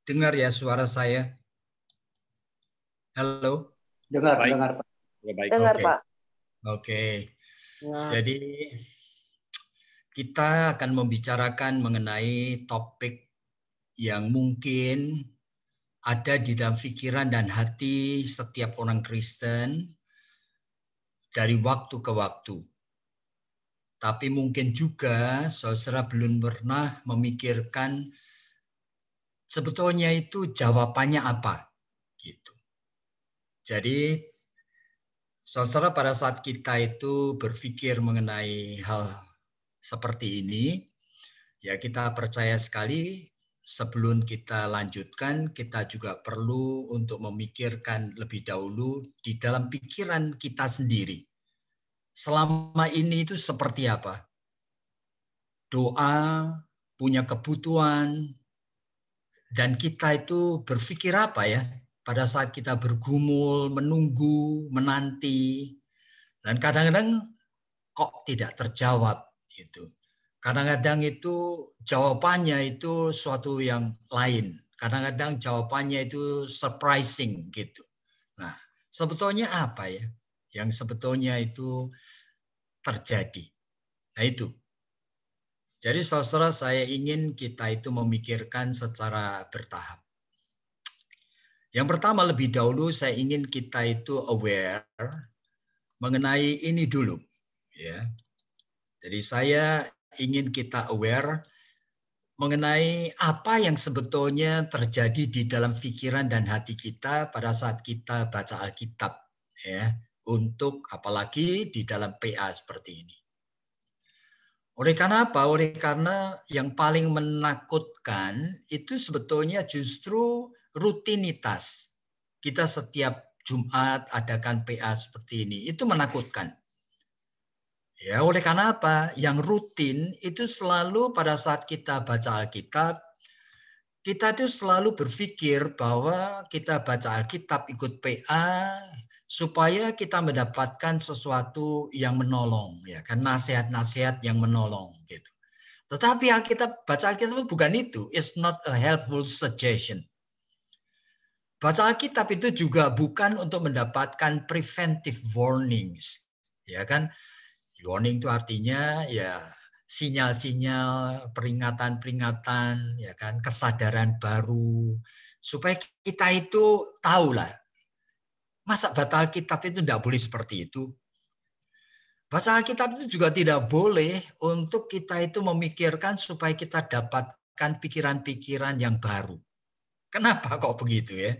Dengar ya suara saya. Halo. Dengar, Baik, dengar, Pak. ya baik. Dengar, Oke, Pak. oke. Dengar. Jadi kita akan membicarakan mengenai topik yang mungkin ada di dalam pikiran dan hati setiap orang Kristen dari waktu ke waktu. Tapi mungkin juga saudara belum pernah memikirkan sebetulnya itu jawabannya apa, gitu. Jadi saudara pada saat kita itu berpikir mengenai hal seperti ini, ya kita percaya sekali sebelum kita lanjutkan, kita juga perlu untuk memikirkan lebih dahulu di dalam pikiran kita sendiri. Selama ini itu seperti apa? Doa, punya kebutuhan, dan kita itu berpikir apa ya? Pada saat kita bergumul, menunggu, menanti, dan kadang-kadang kok tidak terjawab gitu. Kadang-kadang itu jawabannya itu suatu yang lain. Kadang-kadang jawabannya itu surprising gitu. Nah, sebetulnya apa ya yang sebetulnya itu terjadi? Nah itu. Jadi saudara saya ingin kita itu memikirkan secara bertahap. Yang pertama lebih dahulu saya ingin kita itu aware mengenai ini dulu. Ya. Jadi saya ingin kita aware mengenai apa yang sebetulnya terjadi di dalam pikiran dan hati kita pada saat kita baca Alkitab, ya, untuk apalagi di dalam PA seperti ini. Oleh karena apa? Oleh karena yang paling menakutkan itu sebetulnya justru rutinitas. Kita setiap Jumat adakan PA seperti ini, itu menakutkan. Ya, oleh karena apa? Yang rutin itu selalu pada saat kita baca Alkitab, kita itu selalu berpikir bahwa kita baca Alkitab ikut PA supaya kita mendapatkan sesuatu yang menolong, ya kan, nasihat-nasihat yang menolong gitu. Tetapi baca Alkitab itu bukan itu. It's not a helpful suggestion. Baca Alkitab itu juga bukan untuk mendapatkan preventive warnings, ya kan? Warning itu artinya ya sinyal-sinyal, peringatan-peringatan, ya kan, kesadaran baru supaya kita itu tahu lah. Masa baca Alkitab itu tidak boleh seperti itu? Baca Alkitab itu juga tidak boleh untuk kita itu memikirkan supaya kita dapatkan pikiran-pikiran yang baru. Kenapa kok begitu ya?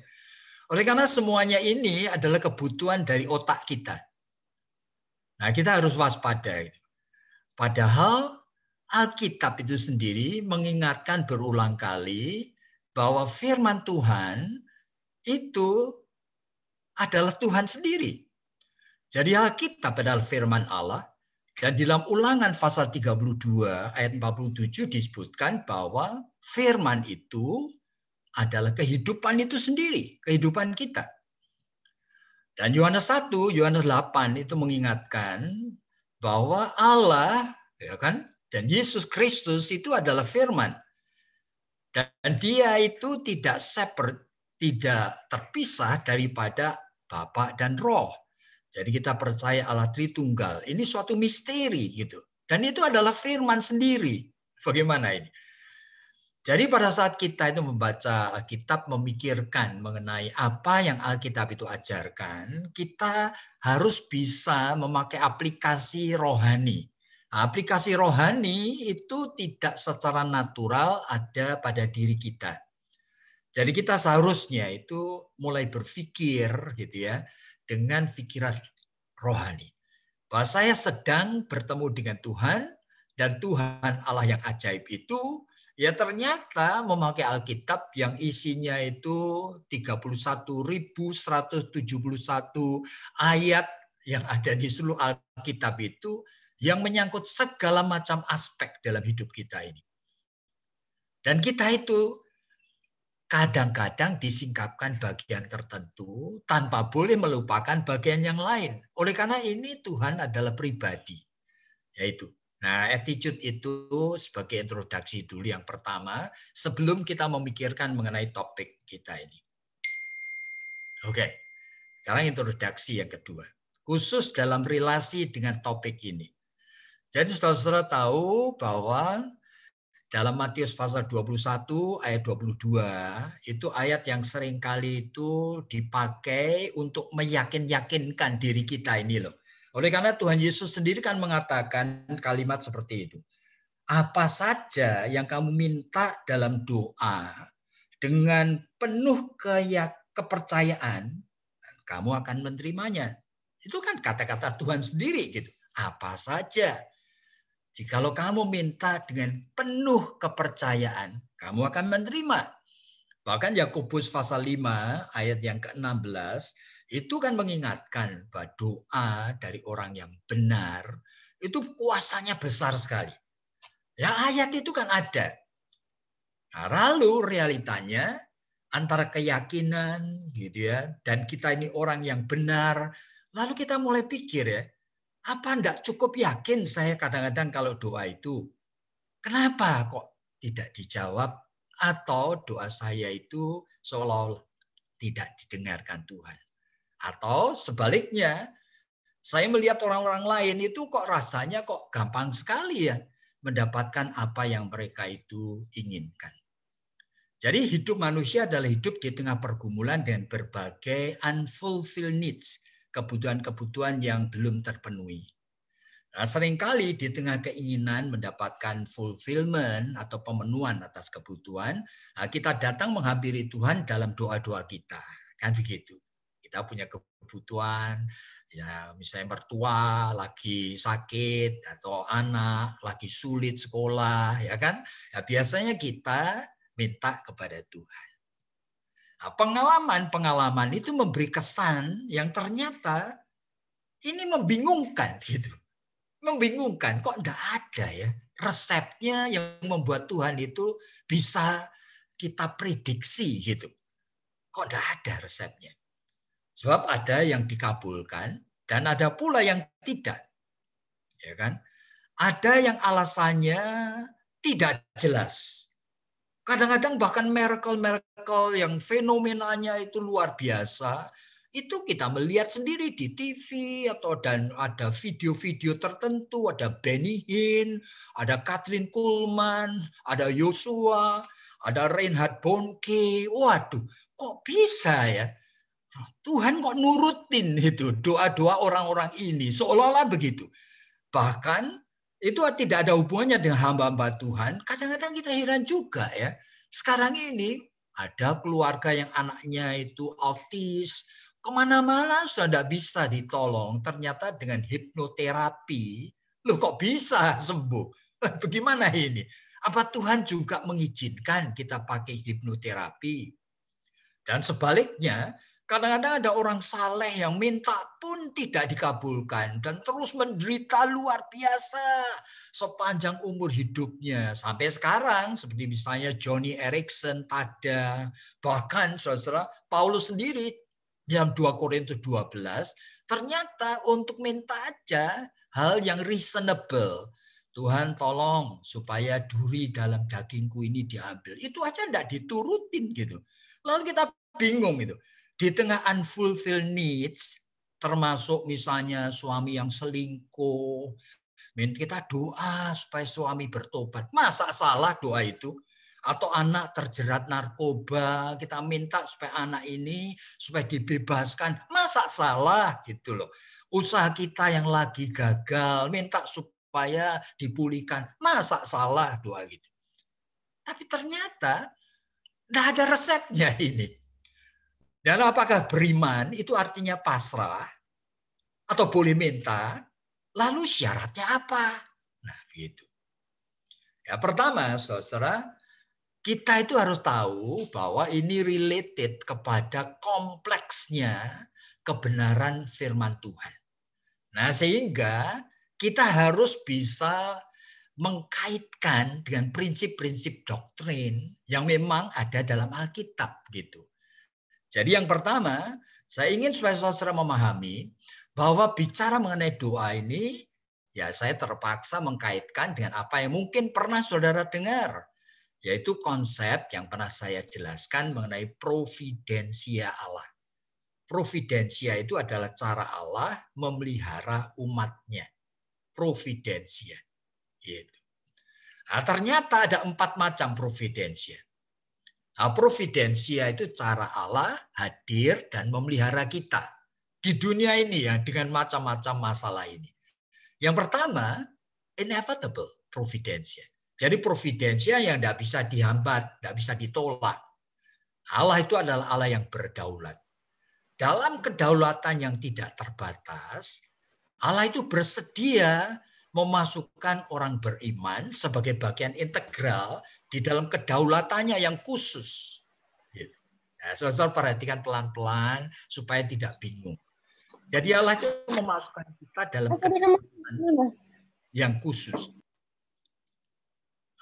Oleh karena semuanya ini adalah kebutuhan dari otak kita. Nah, kita harus waspada. Padahal Alkitab itu sendiri mengingatkan berulang kali bahwa firman Tuhan itu adalah Tuhan sendiri. Jadi Alkitab adalah firman Allah, dan di dalam Ulangan pasal 32 ayat 47 disebutkan bahwa firman itu adalah kehidupan itu sendiri, kehidupan kita. Dan Yohanes 1, Yohanes 8 itu mengingatkan bahwa Allah, ya kan, dan Yesus Kristus itu adalah firman. Dan dia itu tidak separate, tidak terpisah daripada Bapa dan Roh. Jadi kita percaya Allah Tritunggal. Ini suatu misteri gitu. Dan itu adalah firman sendiri. Bagaimana ini? Jadi pada saat kita itu membaca Alkitab, memikirkan mengenai apa yang Alkitab itu ajarkan, kita harus bisa memakai aplikasi rohani. Aplikasi rohani itu tidak secara natural ada pada diri kita. Jadi kita seharusnya itu mulai berpikir gitu ya, dengan pikiran rohani. Bahwa saya sedang bertemu dengan Tuhan, dan Tuhan Allah yang ajaib itu ya ternyata memakai Alkitab yang isinya itu 31.171 ayat yang ada di seluruh Alkitab itu yang menyangkut segala macam aspek dalam hidup kita ini. Dan kita itu kadang-kadang disingkapkan bagian tertentu tanpa boleh melupakan bagian yang lain. Oleh karena ini Tuhan adalah pribadi. Yaitu Nah, attitude itu sebagai introduksi dulu yang pertama sebelum kita memikirkan mengenai topik kita ini. Oke, sekarang introduksi yang kedua. Khusus dalam relasi dengan topik ini. Jadi saudara-saudara tahu bahwa dalam Matius pasal 21 ayat 22 itu ayat yang seringkali itu dipakai untuk meyakinkan diri kita ini loh. Oleh karena Tuhan Yesus sendiri kan mengatakan kalimat seperti itu. Apa saja yang kamu minta dalam doa dengan penuh kepercayaan, kamu akan menerimanya. Itu kan kata-kata Tuhan sendiri gitu. Apa saja. Jikalau kamu minta dengan penuh kepercayaan, kamu akan menerima. Bahkan Yakobus pasal 5 ayat yang ke-16 itu kan mengingatkan bahwa doa dari orang yang benar itu kuasanya besar sekali. Ya ayat itu kan ada. Nah, lalu realitanya antara keyakinan gitu ya dan kita ini orang yang benar, lalu kita mulai pikir ya, apa enggak cukup yakin saya kadang-kadang kalau doa itu? Kenapa kok tidak dijawab atau doa saya itu seolah-olah tidak didengarkan Tuhan? Atau sebaliknya, saya melihat orang-orang lain itu kok rasanya kok gampang sekali ya mendapatkan apa yang mereka itu inginkan. Jadi hidup manusia adalah hidup di tengah pergumulan dengan berbagai unfulfilled needs, kebutuhan-kebutuhan yang belum terpenuhi. Nah, seringkali di tengah keinginan mendapatkan fulfillment atau pemenuhan atas kebutuhan, kita datang menghampiri Tuhan dalam doa-doa kita. Kan begitu. Kita punya kebutuhan, ya misalnya mertua lagi sakit atau anak lagi sulit sekolah, ya kan? Ya, biasanya kita minta kepada Tuhan. Nah, pengalaman itu memberi kesan yang ternyata ini membingungkan gitu. Membingungkan, kok enggak ada ya resepnya yang membuat Tuhan itu bisa kita prediksi gitu. Kok enggak ada resepnya? Sebab ada yang dikabulkan dan ada pula yang tidak. Ya kan? Ada yang alasannya tidak jelas. Kadang-kadang bahkan miracle-miracle yang fenomenanya itu luar biasa, itu kita melihat sendiri di TV atau dan ada video-video tertentu, ada Benny Hinn, ada Kathryn Kuhlman, ada Joshua, ada Reinhard Bonnke. Waduh, kok bisa ya? Tuhan kok nurutin itu doa-doa orang-orang ini seolah-olah begitu. Bahkan itu tidak ada hubungannya dengan hamba-hamba Tuhan. Kadang-kadang kita heran juga ya. Sekarang ini ada keluarga yang anaknya itu autis. Kemana-mana sudah tidak bisa ditolong. Ternyata dengan hipnoterapi. Loh kok bisa sembuh? Bagaimana ini? Apa Tuhan juga mengizinkan kita pakai hipnoterapi? Dan sebaliknya, kadang-kadang ada orang saleh yang minta pun tidak dikabulkan dan terus menderita luar biasa sepanjang umur hidupnya. Sampai sekarang, seperti misalnya Johnny Erickson, Tada, bahkan saudara Paulus sendiri dalam 2 Korintus 12, ternyata untuk minta aja hal yang reasonable. Tuhan tolong supaya duri dalam dagingku ini diambil. Itu aja enggak diturutin gitu. Lalu kita bingung itu. Di tengah unfulfilled needs, termasuk misalnya suami yang selingkuh, kita doa supaya suami bertobat. Masa salah doa itu? Atau anak terjerat narkoba, kita minta supaya anak ini supaya dibebaskan. Masa salah gitu loh. Usaha kita yang lagi gagal, minta supaya dipulihkan. Masa salah doa gitu. Tapi ternyata tidak ada resepnya ini. Dan apakah beriman itu artinya pasrah atau boleh minta? Lalu syaratnya apa? Nah, begitu. Ya, pertama, saudara, kita itu harus tahu bahwa ini related kepada kompleksnya kebenaran firman Tuhan. Nah, sehingga kita harus bisa mengkaitkan dengan prinsip-prinsip doktrin yang memang ada dalam Alkitab gitu. Jadi yang pertama, saya ingin supaya saudara memahami bahwa bicara mengenai doa ini ya saya terpaksa mengkaitkan dengan apa yang mungkin pernah saudara dengar, yaitu konsep yang pernah saya jelaskan mengenai providensia Allah. Providensia itu adalah cara Allah memelihara umatnya. Providensia. Gitu. Nah, ternyata ada 4 macam providensia. Nah, providensia itu cara Allah hadir dan memelihara kita di dunia ini ya dengan macam-macam masalah ini. Yang pertama, inevitable providensia. Jadi providensia yang tidak bisa dihambat, tidak bisa ditolak. Allah itu adalah Allah yang berdaulat. Dalam kedaulatan yang tidak terbatas, Allah itu bersedia memasukkan orang beriman sebagai bagian integral di dalam kedaulatannya yang khusus. Nah, saudara perhatikan pelan-pelan supaya tidak bingung. Jadi Allah itu memasukkan kita dalam kedaulatan yang khusus.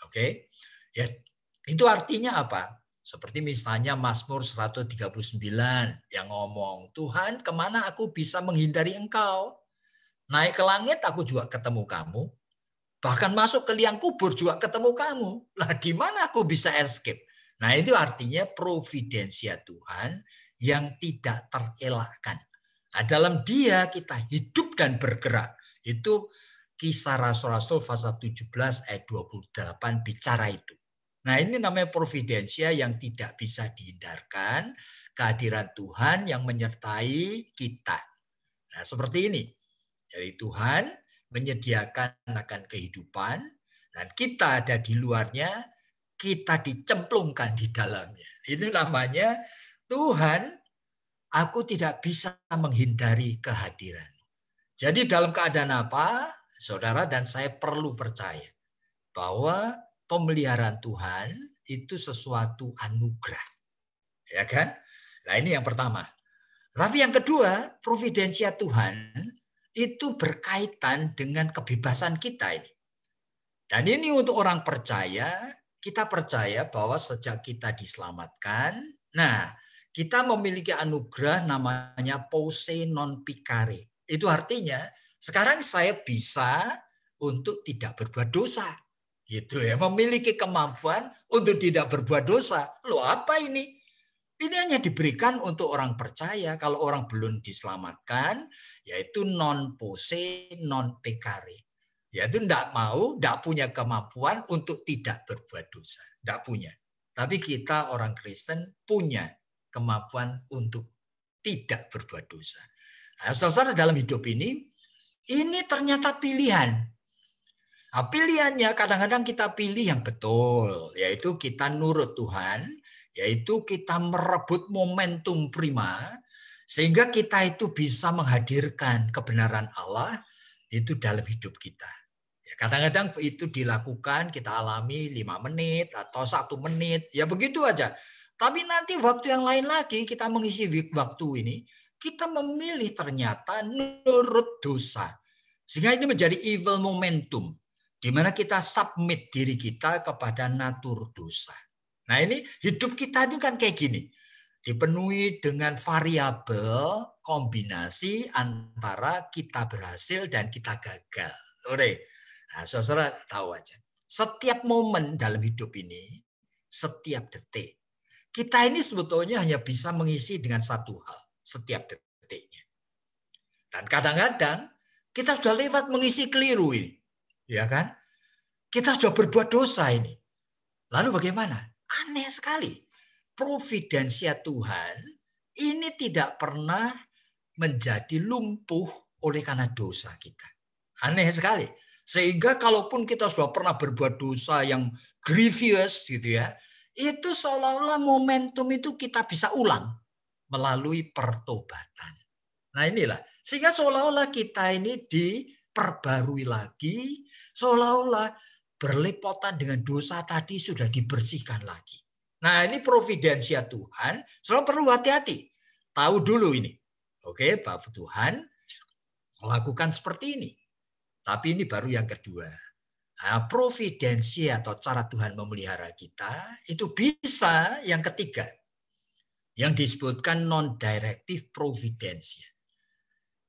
Oke, ya itu artinya apa? Seperti misalnya Mazmur 139 yang ngomong, Tuhan kemana aku bisa menghindari Engkau? Naik ke langit aku juga ketemu kamu. Bahkan masuk ke liang kubur juga ketemu kamu. Lah gimana aku bisa escape? Nah itu artinya providensia Tuhan yang tidak terelakkan. Nah, dalam Dia kita hidup dan bergerak. Itu Kisah Rasul-Rasul pasal 17 ayat 28 bicara itu. Nah ini namanya providensia yang tidak bisa dihindarkan. Kehadiran Tuhan yang menyertai kita. Nah seperti ini. Jadi Tuhan menyediakan akan kehidupan. Dan kita ada di luarnya. Kita dicemplungkan di dalamnya. Ini namanya Tuhan, aku tidak bisa menghindari kehadiran. Jadi dalam keadaan apa? Saudara dan saya perlu percaya bahwa pemeliharaan Tuhan itu sesuatu anugerah. Ya kan? Nah ini yang pertama. Tapi yang kedua, providensia Tuhan itu berkaitan dengan kebebasan kita ini. Dan ini untuk orang percaya, kita percaya bahwa sejak kita diselamatkan, nah kita memiliki anugerah namanya pose non picare. Itu artinya sekarang saya bisa untuk tidak berbuat dosa. Gitu ya, memiliki kemampuan untuk tidak berbuat dosa. Loh apa ini? Ini hanya diberikan untuk orang percaya. Kalau orang belum diselamatkan, yaitu non pose non pecare. Yaitu tidak mau, tidak punya kemampuan untuk tidak berbuat dosa. Tidak punya. Tapi kita orang Kristen punya kemampuan untuk tidak berbuat dosa. Nah, saudara dalam hidup ini ternyata pilihan. Nah, pilihannya kadang-kadang kita pilih yang betul, yaitu kita nurut Tuhan, yaitu kita merebut momentum prima, sehingga kita itu bisa menghadirkan kebenaran Allah itu dalam hidup kita. Kadang-kadang itu dilakukan, kita alami 5 menit atau 1 menit, ya begitu aja. Tapi nanti waktu yang lain lagi kita mengisi waktu ini, kita memilih ternyata nurut dosa. Sehingga ini menjadi evil momentum, di mana kita submit diri kita kepada natur dosa. Nah ini hidup kita ini kan kayak gini. Dipenuhi dengan variabel kombinasi antara kita berhasil dan kita gagal. Nah, saudara tahu aja. Setiap momen dalam hidup ini, setiap detik, kita ini sebetulnya hanya bisa mengisi dengan satu hal. Setiap detiknya. Dan kadang-kadang kita sudah lewat mengisi keliru ini. Ya kan? Kita sudah berbuat dosa ini. Lalu bagaimana? Aneh sekali. Providensia Tuhan ini tidak pernah menjadi lumpuh oleh karena dosa kita. Aneh sekali. Sehingga kalaupun kita sudah pernah berbuat dosa yang grievous gitu ya, itu seolah-olah momentum itu kita bisa ulang melalui pertobatan. Nah inilah, sehingga seolah-olah kita ini diperbarui lagi, seolah-olah berlepotan dengan dosa tadi sudah dibersihkan lagi. Nah ini providensia Tuhan, selalu perlu hati-hati. Tahu dulu ini. Oke, Bapak Tuhan melakukan seperti ini. Tapi ini baru yang kedua. Nah, providensi atau cara Tuhan memelihara kita itu bisa yang ketiga. Yang disebutkan non-directive providensia.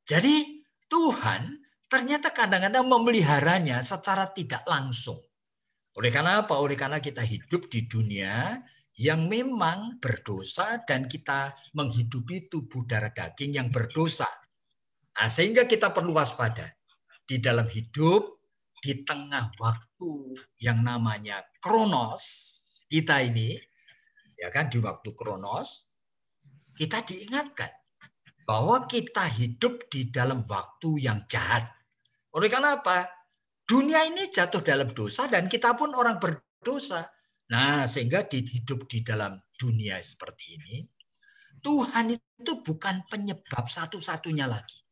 Jadi Tuhan ternyata kadang-kadang memeliharanya secara tidak langsung. Oleh karena apa? Oleh karena kita hidup di dunia yang memang berdosa dan kita menghidupi tubuh darah daging yang berdosa. Nah, sehingga kita perlu waspada di dalam hidup di tengah waktu yang namanya kronos kita ini, ya kan, di waktu kronos kita diingatkan bahwa kita hidup di dalam waktu yang jahat. Oleh karena apa? Dunia ini jatuh dalam dosa dan kita pun orang berdosa. Nah, sehingga hidup di dalam dunia seperti ini, Tuhan itu bukan penyebab satu-satunya lagi.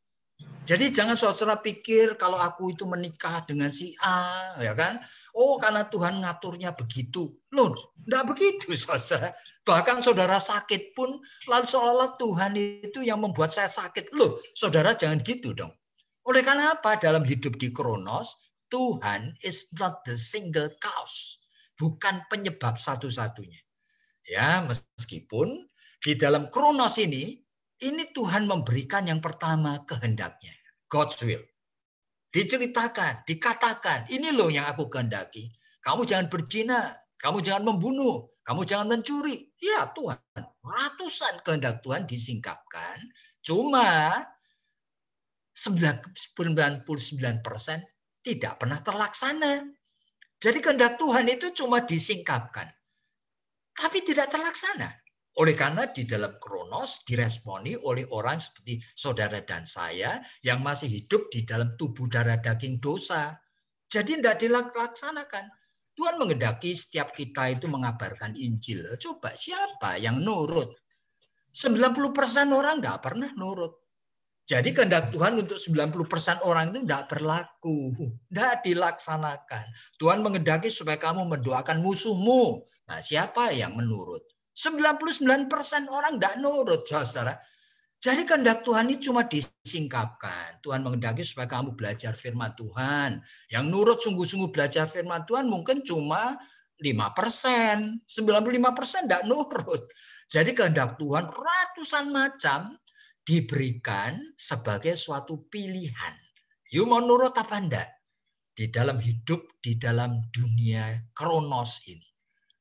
Jadi jangan saudara pikir kalau aku itu menikah dengan si A, ya kan? Oh, karena Tuhan ngaturnya begitu. Loh, enggak begitu, saudara. Bahkan saudara sakit pun, lalu seolah-olah Tuhan itu yang membuat saya sakit. Loh, saudara jangan gitu dong. Oleh karena apa? Dalam hidup di kronos, Tuhan is not the single cause. Bukan penyebab satu-satunya. Ya, meskipun di dalam kronos ini Tuhan memberikan yang pertama kehendaknya. God's will. Diceritakan, dikatakan, ini loh yang aku kehendaki. Kamu jangan berzina, kamu jangan membunuh, kamu jangan mencuri. Ya Tuhan, ratusan kehendak Tuhan disingkapkan. Cuma 99% tidak pernah terlaksana. Jadi kehendak Tuhan itu cuma disingkapkan, tapi tidak terlaksana. Oleh karena di dalam kronos diresponi oleh orang seperti saudara dan saya yang masih hidup di dalam tubuh darah daging dosa. Jadi tidak dilaksanakan. Tuhan menghendaki setiap kita itu mengabarkan Injil. Coba siapa yang nurut? 90% orang tidak pernah nurut. Jadi kehendak Tuhan untuk 90% orang itu tidak berlaku, tidak dilaksanakan. Tuhan menghendaki supaya kamu mendoakan musuhmu. Nah, siapa yang menurut? 99% orang tidak nurut, saudara. Jadi kehendak Tuhan ini cuma disingkapkan. Tuhan menghendaki supaya kamu belajar firman Tuhan. Yang nurut sungguh-sungguh belajar firman Tuhan mungkin cuma 5%. 95% tidak nurut. Jadi kehendak Tuhan ratusan macam diberikan sebagai suatu pilihan. You mau nurut apa enggak? Di dalam hidup, di dalam dunia kronos ini.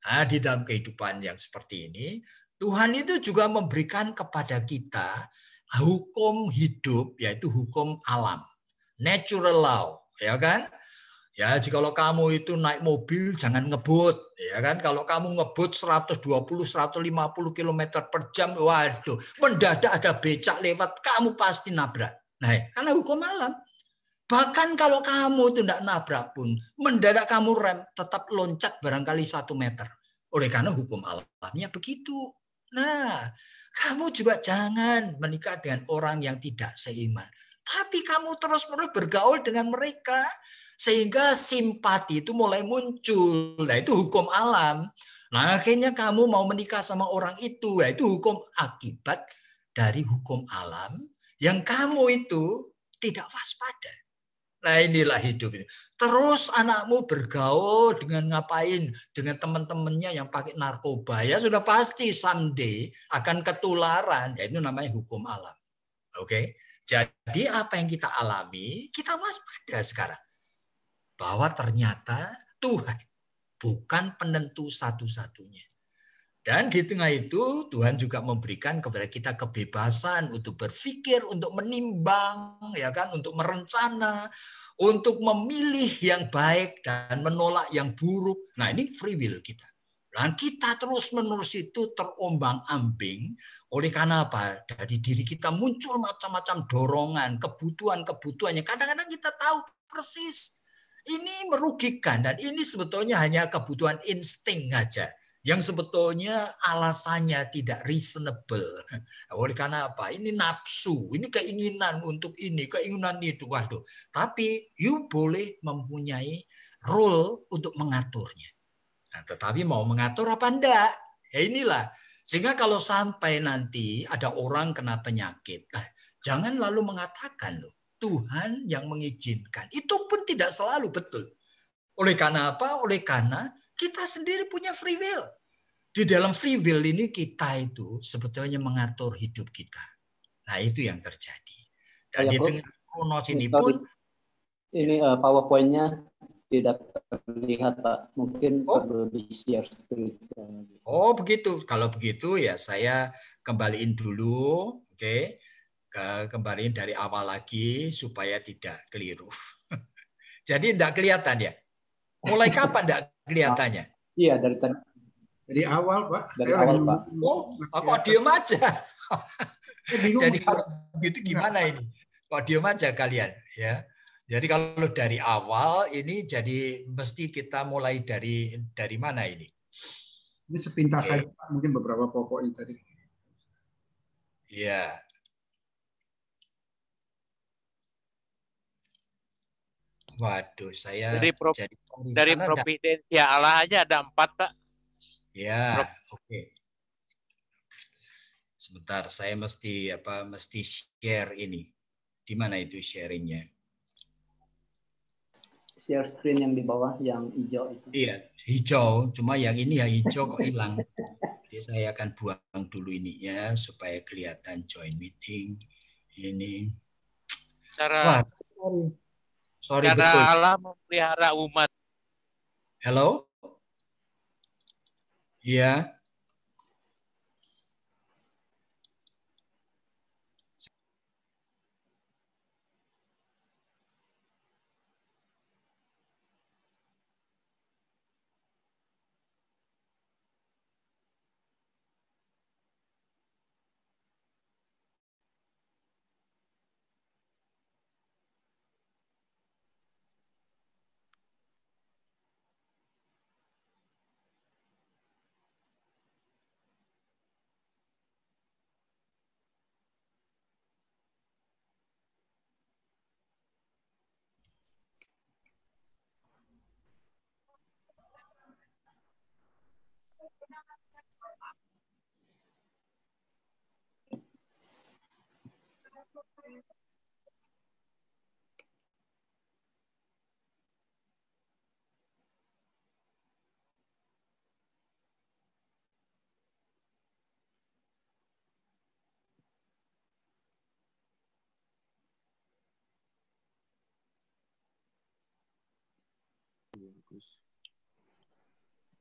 Nah, di dalam kehidupan yang seperti ini, Tuhan itu juga memberikan kepada kita hukum hidup, yaitu hukum alam. Natural law, ya kan? Ya, jikalau kamu itu naik mobil jangan ngebut, ya kan? Kalau kamu ngebut 120, 150 km per jam, waduh, mendadak ada becak lewat, kamu pasti nabrak. Nah, karena hukum alam. Bahkan kalau kamu itu tidak nabrak pun, mendadak kamu rem, tetap loncat barangkali 1 meter. Oleh karena hukum alamnya begitu. Nah, kamu juga jangan menikah dengan orang yang tidak seiman. Tapi kamu terus-menerus bergaul dengan mereka. Sehingga simpati itu mulai muncul. Nah, itu hukum alam. Nah, akhirnya kamu mau menikah sama orang itu. Nah, itu hukum akibat dari hukum alam yang kamu itu tidak waspada. Nah, inilah hidup ini. Terus anakmu bergaul dengan ngapain? Dengan teman-temannya yang pakai narkoba. Ya sudah pasti someday akan ketularan. Ya, itu namanya hukum alam. Oke. Jadi apa yang kita alami, kita waspada sekarang. Bahwa ternyata Tuhan bukan penentu satu-satunya. Dan di tengah itu Tuhan juga memberikan kepada kita kebebasan untuk berpikir, untuk menimbang, ya kan, untuk merencana, untuk memilih yang baik dan menolak yang buruk. Nah, ini free will kita. Dan kita terus-menerus itu terombang-ambing oleh karena apa? Dari diri kita muncul macam-macam dorongan, kebutuhan-kebutuhannya. Kadang-kadang kita tahu persis ini merugikan dan ini sebetulnya hanya kebutuhan insting aja yang sebetulnya alasannya tidak reasonable. Oleh karena apa? Ini nafsu, ini keinginan untuk ini, keinginan itu. Waduh. Tapi you boleh mempunyai role untuk mengaturnya. Nah, tetapi mau mengatur apa enggak? Ya inilah. Sehingga kalau sampai nanti ada orang kena penyakit, jangan lalu mengatakan loh, Tuhan yang mengizinkan. Itu pun tidak selalu betul. Oleh karena apa? Oleh karena kita sendiri punya free will. Di dalam free will ini kita itu sebetulnya mengatur hidup kita. Nah, itu yang terjadi. Dan di tengah kronos ini pun Ini PowerPoint-nya tidak terlihat, Pak. Mungkin perlu di-share screen. Oh, begitu. Kalau begitu ya saya kembaliin dulu, oke. Kembaliin dari awal lagi supaya tidak keliru. Jadi tidak kelihatan ya? Mulai kapan tidak kelihatannya? Iya, dari tadi. Dari awal, Pak. Dari awal, Pak. Oh, kok diem aja? Jadi kalau begitu Enggak. gimana ini? Kok diem aja kalian? Ya. Jadi kalau dari awal ini jadi mesti kita mulai dari mana ini? Ini sepintas saja, Pak. Mungkin beberapa pokoknya tadi. Ya. Waduh, saya Dari karena Providensia Allah aja ada 4, Pak. ya, oke. Sebentar, saya mesti share ini. Di mana itu sharingnya? Share screen yang di bawah, yang hijau itu. Iya, hijau. Cuma yang ini yang hijau kok hilang. Jadi saya akan buang dulu ini ya supaya kelihatan join meeting ini. Wah, sorry cara betul. Allah memelihara umat. Hello? Iya.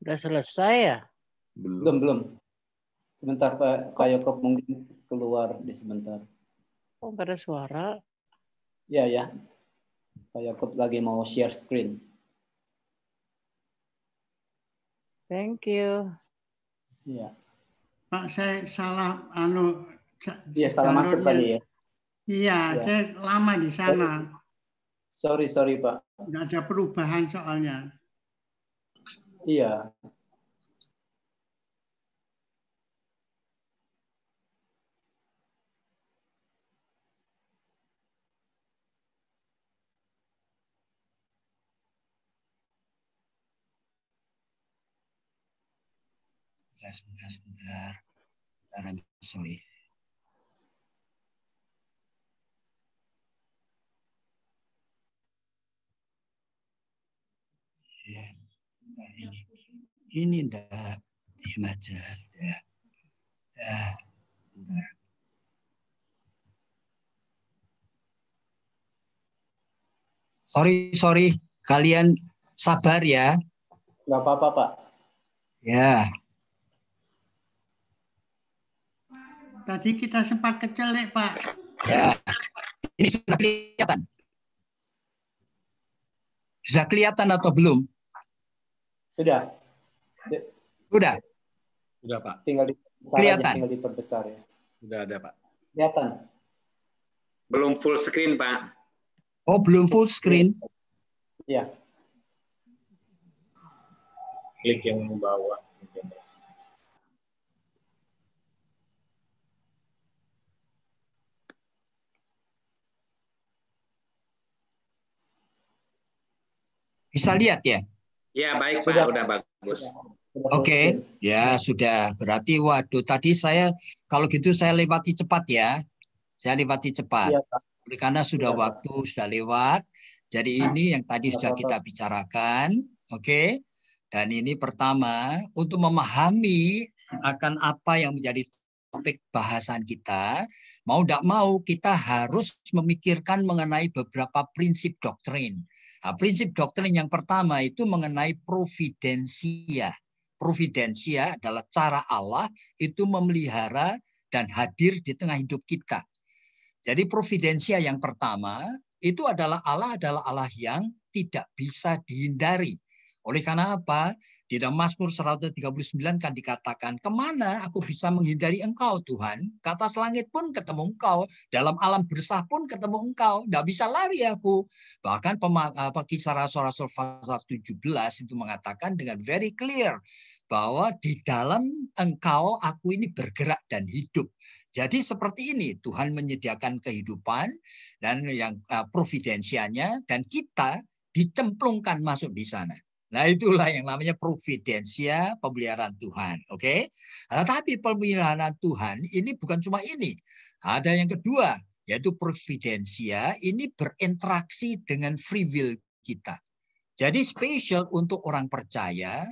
Udah selesai ya? Belum. Sebentar, Pak Yoko mungkin keluar di sebentar. Oh, nggak ada suara. Ya. Pak Yoko lagi mau share screen. Thank you. Iya. Pak, saya salah Iya, salah masuk tadi ya. Iya, saya lama di sana. Sorry, Pak. Nggak ada perubahan soalnya. Iya. Sebentar. Sorry. Ini enggak diam aja. Ya. Sorry. Kalian sabar ya. Nggak apa-apa, Pak. Ya. Tadi kita sempat kecelek, Pak. Ya. Ini sudah kelihatan. Sudah kelihatan atau belum? Sudah. Sudah, Pak. Tinggal diperbesar ya. Sudah ada, Pak. Kelihatan. Belum full screen, Pak. Oh, belum full screen. Iya. Klik yang bawah. Bisa lihat ya? Ya, baik, Sudah. Pak. Udah bagus. Oke, ya sudah. Berarti waduh tadi kalau gitu saya lewati cepat ya. Saya lewati cepat. Iya, Pak. Karena sudah Iya, Pak. waktu sudah lewat. Jadi ini yang tadi sudah kita bicarakan, oke? Dan ini pertama untuk memahami akan apa yang menjadi topik bahasan kita, mau tidak mau kita harus memikirkan mengenai beberapa prinsip doktrin. Nah, prinsip doktrin yang pertama itu mengenai providensia. Providensia adalah cara Allah itu memelihara dan hadir di tengah hidup kita. Jadi providensia yang pertama itu adalah Allah yang tidak bisa dihindari. Oleh karena apa? Di dalam Mazmur 139 kan dikatakan, kemana aku bisa menghindari engkau Tuhan? Ke atas langit pun ketemu engkau. Dalam alam bersah pun ketemu engkau. Tidak bisa lari aku. Bahkan Kisah Rasul-Rasul pasal 17 itu mengatakan dengan very clear bahwa di dalam engkau aku ini bergerak dan hidup. Jadi seperti ini Tuhan menyediakan kehidupan dan yang providensianya dan kita dicemplungkan masuk di sana. Nah itulah yang namanya providensia, pemeliharaan Tuhan. Oke? Tapi pemeliharaan Tuhan ini bukan cuma ini. Ada yang kedua, yaitu providensia ini berinteraksi dengan free will kita. Jadi spesial untuk orang percaya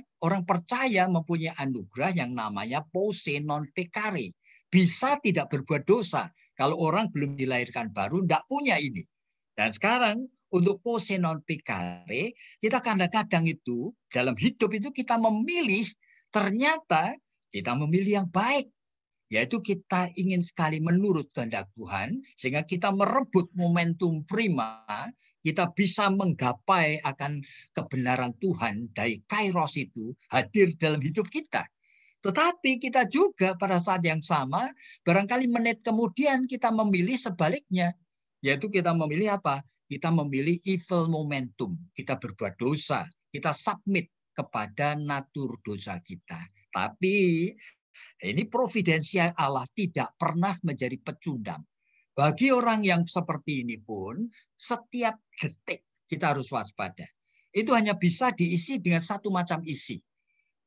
mempunyai anugerah yang namanya posse non peccare. Bisa tidak berbuat dosa. Kalau orang belum dilahirkan baru, tidak punya ini. Dan sekarang, untuk posse non peccare, kita kadang-kadang itu dalam hidup itu kita memilih, ternyata kita memilih yang baik. Yaitu kita ingin sekali menurut kehendak Tuhan, sehingga kita merebut momentum prima, kita bisa menggapai akan kebenaran Tuhan dari kairos itu hadir dalam hidup kita. Tetapi kita juga pada saat yang sama, barangkali menit kemudian kita memilih sebaliknya. Yaitu kita memilih apa? Kita memilih evil momentum. Kita berbuat dosa. Kita submit kepada natur dosa kita. Tapi ini providensia Allah tidak pernah menjadi pecundang. Bagi orang yang seperti ini pun, setiap detik kita harus waspada. Itu hanya bisa diisi dengan satu macam isi.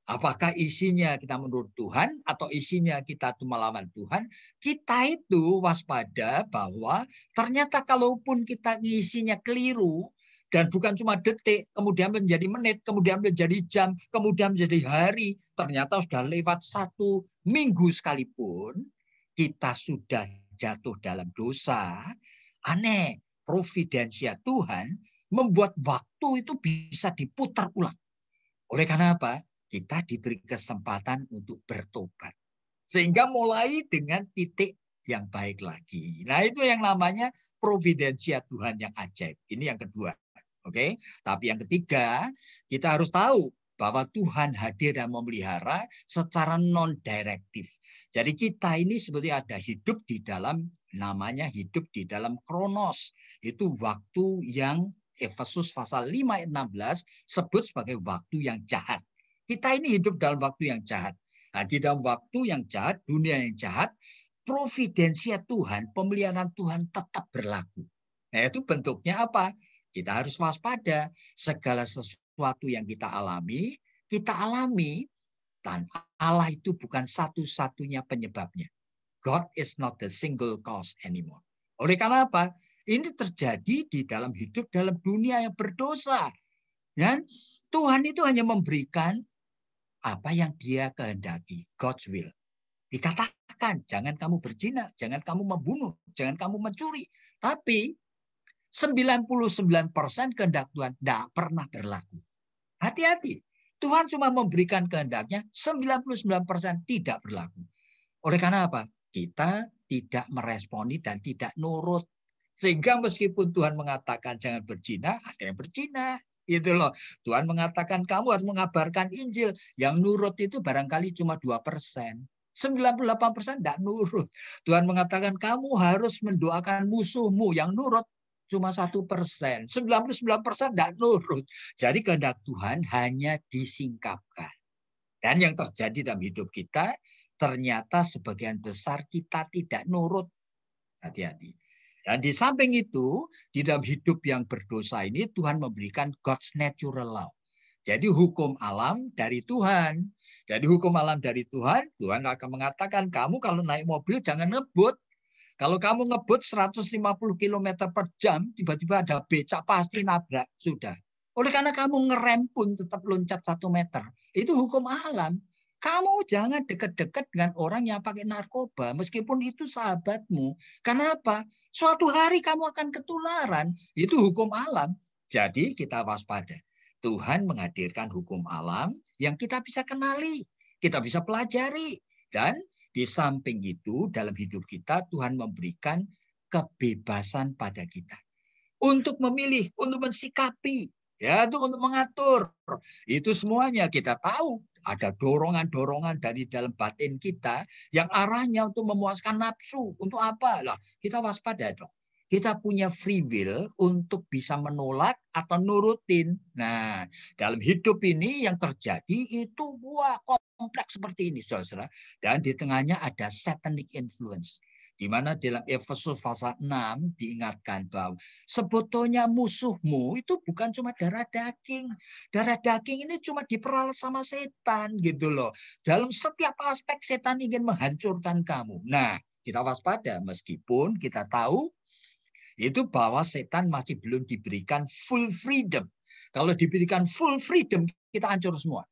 Apakah isinya kita menurut Tuhan atau isinya kita itu melawan Tuhan, kita itu waspada bahwa ternyata kalaupun kita ngisinya keliru dan bukan cuma detik, kemudian menjadi menit, kemudian menjadi jam, kemudian menjadi hari, ternyata sudah lewat 1 minggu sekalipun, kita sudah jatuh dalam dosa. Aneh, providensia Tuhan membuat waktu itu bisa diputar ulang. Oleh karena apa? Kita diberi kesempatan untuk bertobat. Sehingga mulai dengan titik yang baik lagi. Nah itu yang namanya providensia Tuhan yang ajaib. Ini yang kedua. Oke, tapi yang ketiga, kita harus tahu bahwa Tuhan hadir dan memelihara secara non-direktif. Jadi kita ini sebetulnya ada hidup di dalam, namanya hidup di dalam kronos. Itu waktu yang Efesus pasal 5 ayat 16 sebut sebagai waktu yang jahat. Kita ini hidup dalam waktu yang jahat. Nah, di dalam waktu yang jahat, dunia yang jahat, providensia Tuhan, pemeliharaan Tuhan tetap berlaku. Nah, itu bentuknya apa? Kita harus waspada. Segala sesuatu yang kita alami dan Allah itu bukan satu-satunya penyebabnya. God is not the single cause anymore. Oleh karena apa? Ini terjadi di dalam hidup dalam dunia yang berdosa. Dan Tuhan itu hanya memberikan apa yang Dia kehendaki, God's will. Dikatakan, jangan kamu berzina, jangan kamu membunuh, jangan kamu mencuri. Tapi 99% kehendak Tuhan tidak pernah berlaku. Hati-hati. Tuhan cuma memberikan kehendaknya, 99% tidak berlaku. Oleh karena apa? Kita tidak meresponi dan tidak nurut. Sehingga meskipun Tuhan mengatakan jangan berzina, ada yang berzina. Itu loh. Tuhan mengatakan kamu harus mengabarkan Injil. Yang nurut itu barangkali cuma 2%. 98% tidak nurut. Tuhan mengatakan kamu harus mendoakan musuhmu. Yang nurut cuma 1%. 99% tidak nurut. Jadi kehendak Tuhan hanya disingkapkan. Dan yang terjadi dalam hidup kita, ternyata sebagian besar kita tidak nurut. Hati-hati. Dan di samping itu, di dalam hidup yang berdosa ini, Tuhan memberikan God's natural law. Jadi hukum alam dari Tuhan. Jadi hukum alam dari Tuhan, Tuhan akan mengatakan, kamu kalau naik mobil jangan ngebut. Kalau kamu ngebut 150 km per jam, tiba-tiba ada becak, pasti nabrak. Sudah. Oleh karena kamu ngerem pun tetap loncat 1 meter. Itu hukum alam. Kamu jangan dekat-dekat dengan orang yang pakai narkoba, meskipun itu sahabatmu. Kenapa? Suatu hari kamu akan ketularan. Itu hukum alam. Jadi kita waspada. Tuhan menghadirkan hukum alam yang kita bisa kenali, kita bisa pelajari. Dan di samping itu dalam hidup kita Tuhan memberikan kebebasan pada kita. Untuk memilih, untuk mensikapi, ya, itu untuk mengatur. Itu semuanya kita tahu. Ada dorongan-dorongan dari dalam batin kita yang arahnya untuk memuaskan nafsu. Untuk apa? Lah, kita waspada dong. Kita punya free will untuk bisa menolak atau nurutin. Nah, dalam hidup ini yang terjadi itu kompleks seperti ini, saudara. Dan di tengahnya ada satanic influence. Di mana dalam Efesus pasal 6 diingatkan bahwa sebetulnya musuhmu itu bukan cuma darah daging. Darah daging ini cuma diperalat sama setan gitu loh. Dalam setiap aspek setan ingin menghancurkan kamu. Nah, kita waspada meskipun kita tahu itu bahwa setan masih belum diberikan full freedom. Kalau diberikan full freedom, kita hancur semua.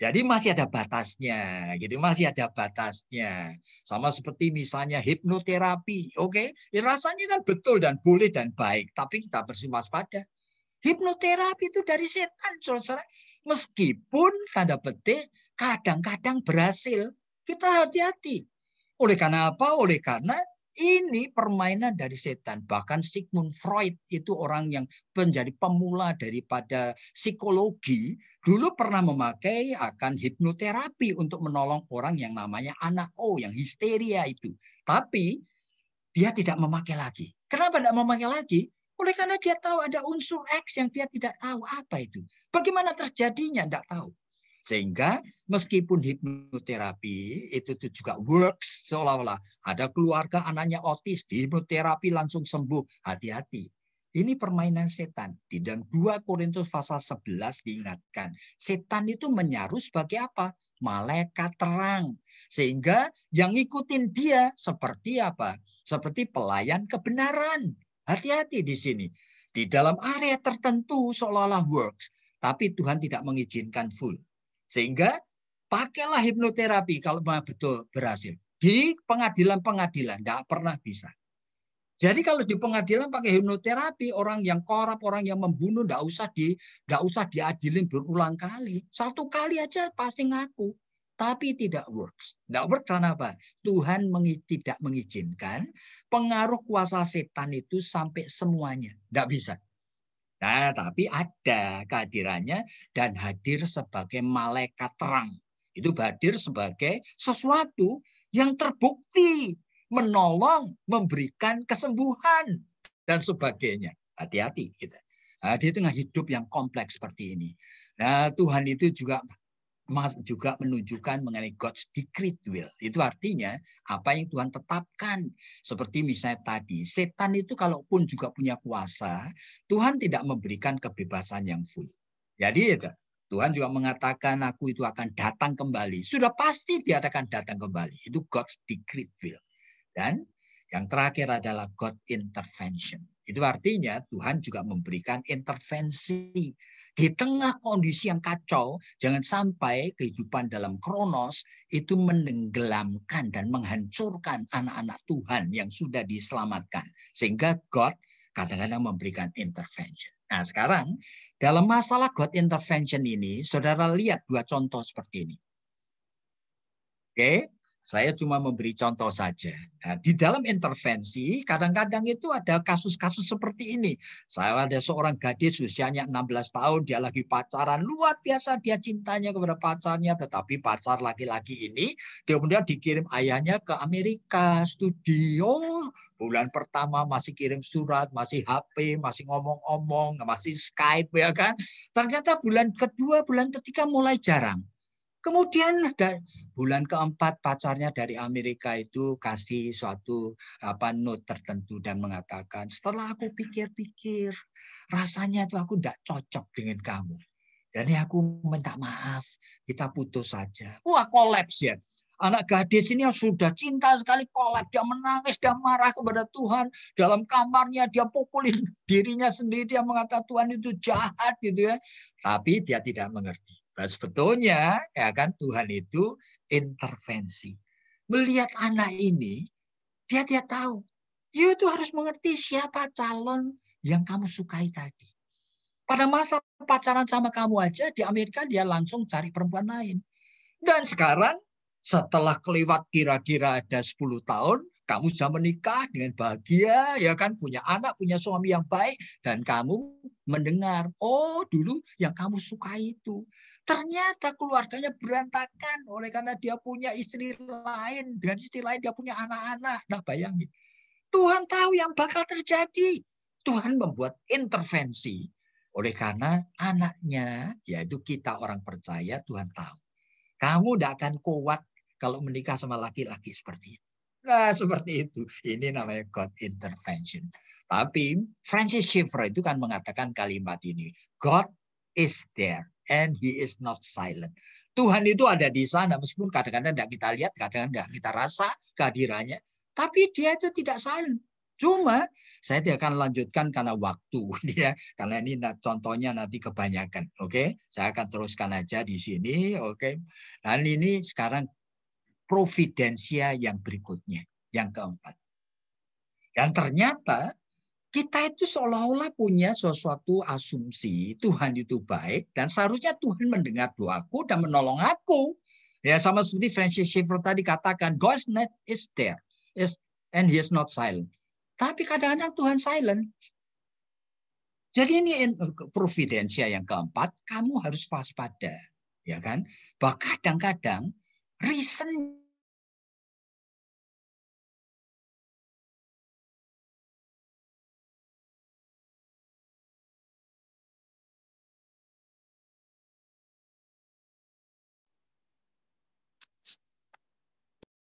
Jadi masih ada batasnya, gitu, masih ada batasnya. Sama seperti misalnya hipnoterapi, oke? Ya, rasanya kan betul dan boleh dan baik, tapi kita berwaspada. Hipnoterapi itu dari setan, saudara. Meskipun tanda petik kadang-kadang berhasil, kita hati-hati. Oleh karena apa? Oleh karena ini permainan dari setan. Bahkan Sigmund Freud itu orang yang menjadi pemula daripada psikologi. Dulu pernah memakai akan hipnoterapi untuk menolong orang yang namanya anak yang histeria itu. Tapi dia tidak memakai lagi. Kenapa tidak memakai lagi? Oleh karena dia tahu ada unsur X yang dia tidak tahu apa itu. Bagaimana terjadinya tidak tahu. Sehingga meskipun hipnoterapi itu juga works, seolah-olah ada keluarga anaknya otis, di hipnoterapi langsung sembuh. Hati-hati. Ini permainan setan. Di dalam 2 Korintus pasal 11 diingatkan. Setan itu menyaru sebagai apa? Malaikat terang. Sehingga yang ngikutin dia seperti apa? Seperti pelayan kebenaran. Hati-hati di sini. Di dalam area tertentu seolah-olah works. Tapi Tuhan tidak mengizinkan full. Sehingga pakailah hipnoterapi kalau betul berhasil. Di pengadilan-pengadilan tidak pernah bisa. Jadi kalau di pengadilan pakai hipnoterapi, orang yang korup, orang yang membunuh tidak usah diadilin berulang kali. 1 kali aja pasti ngaku. Tapi tidak works. Tidak works karena apa? Tuhan tidak mengizinkan pengaruh kuasa setan itu sampai semuanya. Tidak bisa. Nah, tapi ada kehadirannya dan hadir sebagai malaikat terang. Itu hadir sebagai sesuatu yang terbukti, menolong, memberikan kesembuhan, dan sebagainya. Hati-hati. Gitu. Nah, di tengah hidup yang kompleks seperti ini. Nah, Tuhan itu juga menunjukkan mengenai God's decreed will. Itu artinya apa yang Tuhan tetapkan. Seperti misalnya tadi, setan itu kalaupun juga punya kuasa, Tuhan tidak memberikan kebebasan yang full. Jadi Tuhan juga mengatakan aku itu akan datang kembali. Sudah pasti dia akan datang kembali. Itu God's decreed will. Dan yang terakhir adalah God intervention. Itu artinya Tuhan juga memberikan intervensi. Di tengah kondisi yang kacau, jangan sampai kehidupan dalam Kronos itu menenggelamkan dan menghancurkan anak-anak Tuhan yang sudah diselamatkan. Sehingga God kadang-kadang memberikan intervention. Nah sekarang dalam masalah God intervention ini, saudara lihat 2 contoh seperti ini. Oke. Saya cuma memberi contoh saja. Nah, di dalam intervensi, kadang-kadang itu ada kasus-kasus seperti ini. Saya ada seorang gadis usianya 16 tahun, dia lagi pacaran. Luar biasa dia cintanya kepada pacarnya, tetapi pacar laki-laki ini, kemudian dikirim ayahnya ke Amerika, studio. Bulan pertama masih kirim surat, masih HP, masih ngomong-ngomong, masih Skype, ya kan. Ternyata bulan kedua, bulan ketiga mulai jarang. Kemudian bulan keempat pacarnya dari Amerika itu kasih suatu note tertentu dan mengatakan, setelah aku pikir-pikir, rasanya tuh aku tidak cocok dengan kamu. Jadi aku minta maaf, kita putus saja. Wah, kolaps ya. Anak gadis ini yang sudah cinta sekali kolaps. Dia menangis, dia marah kepada Tuhan. Dalam kamarnya dia pukulin dirinya sendiri. Dia mengatakan Tuhan itu jahat gitu ya. Tapi dia tidak mengerti. Nah, sebetulnya ya kan Tuhan itu intervensi. Melihat anak ini, dia tahu. You itu harus mengerti siapa calon yang kamu sukai tadi. Pada masa pacaran sama kamu aja di Amerika dia langsung cari perempuan lain. Dan sekarang setelah kelewat kira-kira ada 10 tahun, kamu sudah menikah dengan bahagia, ya kan, punya anak, punya suami yang baik, dan kamu mendengar, oh dulu yang kamu sukai itu. Ternyata keluarganya berantakan oleh karena dia punya istri lain, dengan istri lain dia punya anak-anak. Nah bayangin, Tuhan tahu yang bakal terjadi. Tuhan membuat intervensi. Oleh karena anaknya, yaitu kita orang percaya, Tuhan tahu. Kamu tidak akan kuat kalau menikah sama laki-laki seperti itu. Nah, seperti itu. Ini namanya God intervention. Tapi Francis Schaeffer itu kan mengatakan kalimat ini. God is there and he is not silent. Tuhan itu ada di sana meskipun kadang-kadang tidak kita lihat, kadang-kadang tidak kita rasa kehadirannya. Tapi dia itu tidak silent. Cuma saya tidak akan lanjutkan karena waktu, ya, karena ini contohnya nanti kebanyakan. Oke, saya akan teruskan aja di sini. Oke, dan ini sekarang providensia yang berikutnya, yang keempat. Dan ternyata kita itu seolah-olah punya sesuatu asumsi Tuhan itu baik dan seharusnya Tuhan mendengar doaku dan menolong aku. Ya sama seperti Francis Schaeffer tadi katakan, God is there, and he is not silent. Tapi kadang-kadang Tuhan silent. Jadi ini providensia yang keempat, kamu harus waspada, ya kan? Bahwa kadang-kadang reason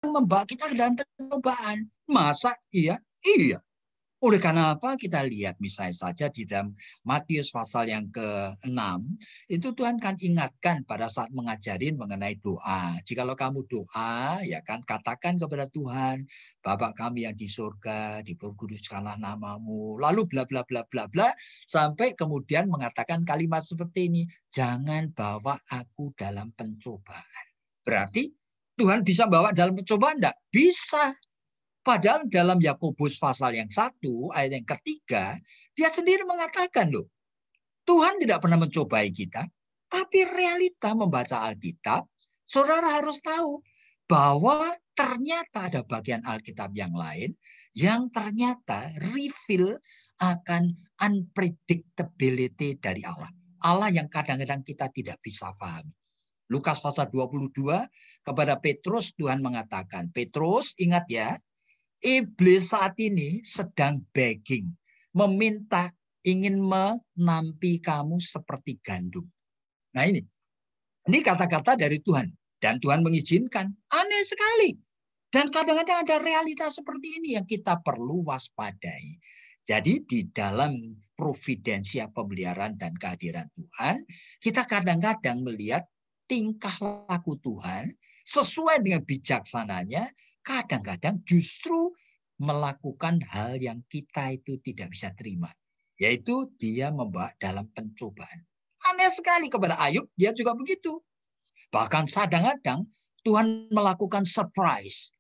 membawa kita ke dalam pencobaan. Masa iya? Iya. Oleh karena apa? Kita lihat misalnya saja di dalam Matius pasal yang ke-6, itu Tuhan kan ingatkan pada saat mengajarin mengenai doa. Jikalau kamu doa, ya kan, katakan kepada Tuhan, Bapa kami yang di surga, diperkuduskanlah namamu, lalu bla bla bla bla bla, sampai kemudian mengatakan kalimat seperti ini, jangan bawa aku dalam pencobaan. Berarti Tuhan bisa bawa dalam pencobaan enggak? Bisa. Padahal dalam Yakobus pasal yang 1, ayat yang ketiga, dia sendiri mengatakan loh, Tuhan tidak pernah mencobai kita, tapi realita membaca Alkitab, saudara harus tahu bahwa ternyata ada bagian Alkitab yang lain yang ternyata reveal akan unpredictability dari Allah. Allah yang kadang-kadang kita tidak bisa pahami. Lukas pasal 22, kepada Petrus Tuhan mengatakan, Petrus ingat ya, Iblis saat ini sedang begging, meminta, ingin menampi kamu seperti gandum. Nah ini kata-kata dari Tuhan. Dan Tuhan mengizinkan. Aneh sekali. Dan kadang-kadang ada realitas seperti ini yang kita perlu waspadai. Jadi di dalam providensia pemeliharaan dan kehadiran Tuhan, kita kadang-kadang melihat tingkah laku Tuhan sesuai dengan bijaksananya, kadang-kadang justru melakukan hal yang kita itu tidak bisa terima. Yaitu dia membawa dalam pencobaan. Aneh sekali kepada Ayub, dia juga begitu. Bahkan kadang-kadang Tuhan melakukan surprise.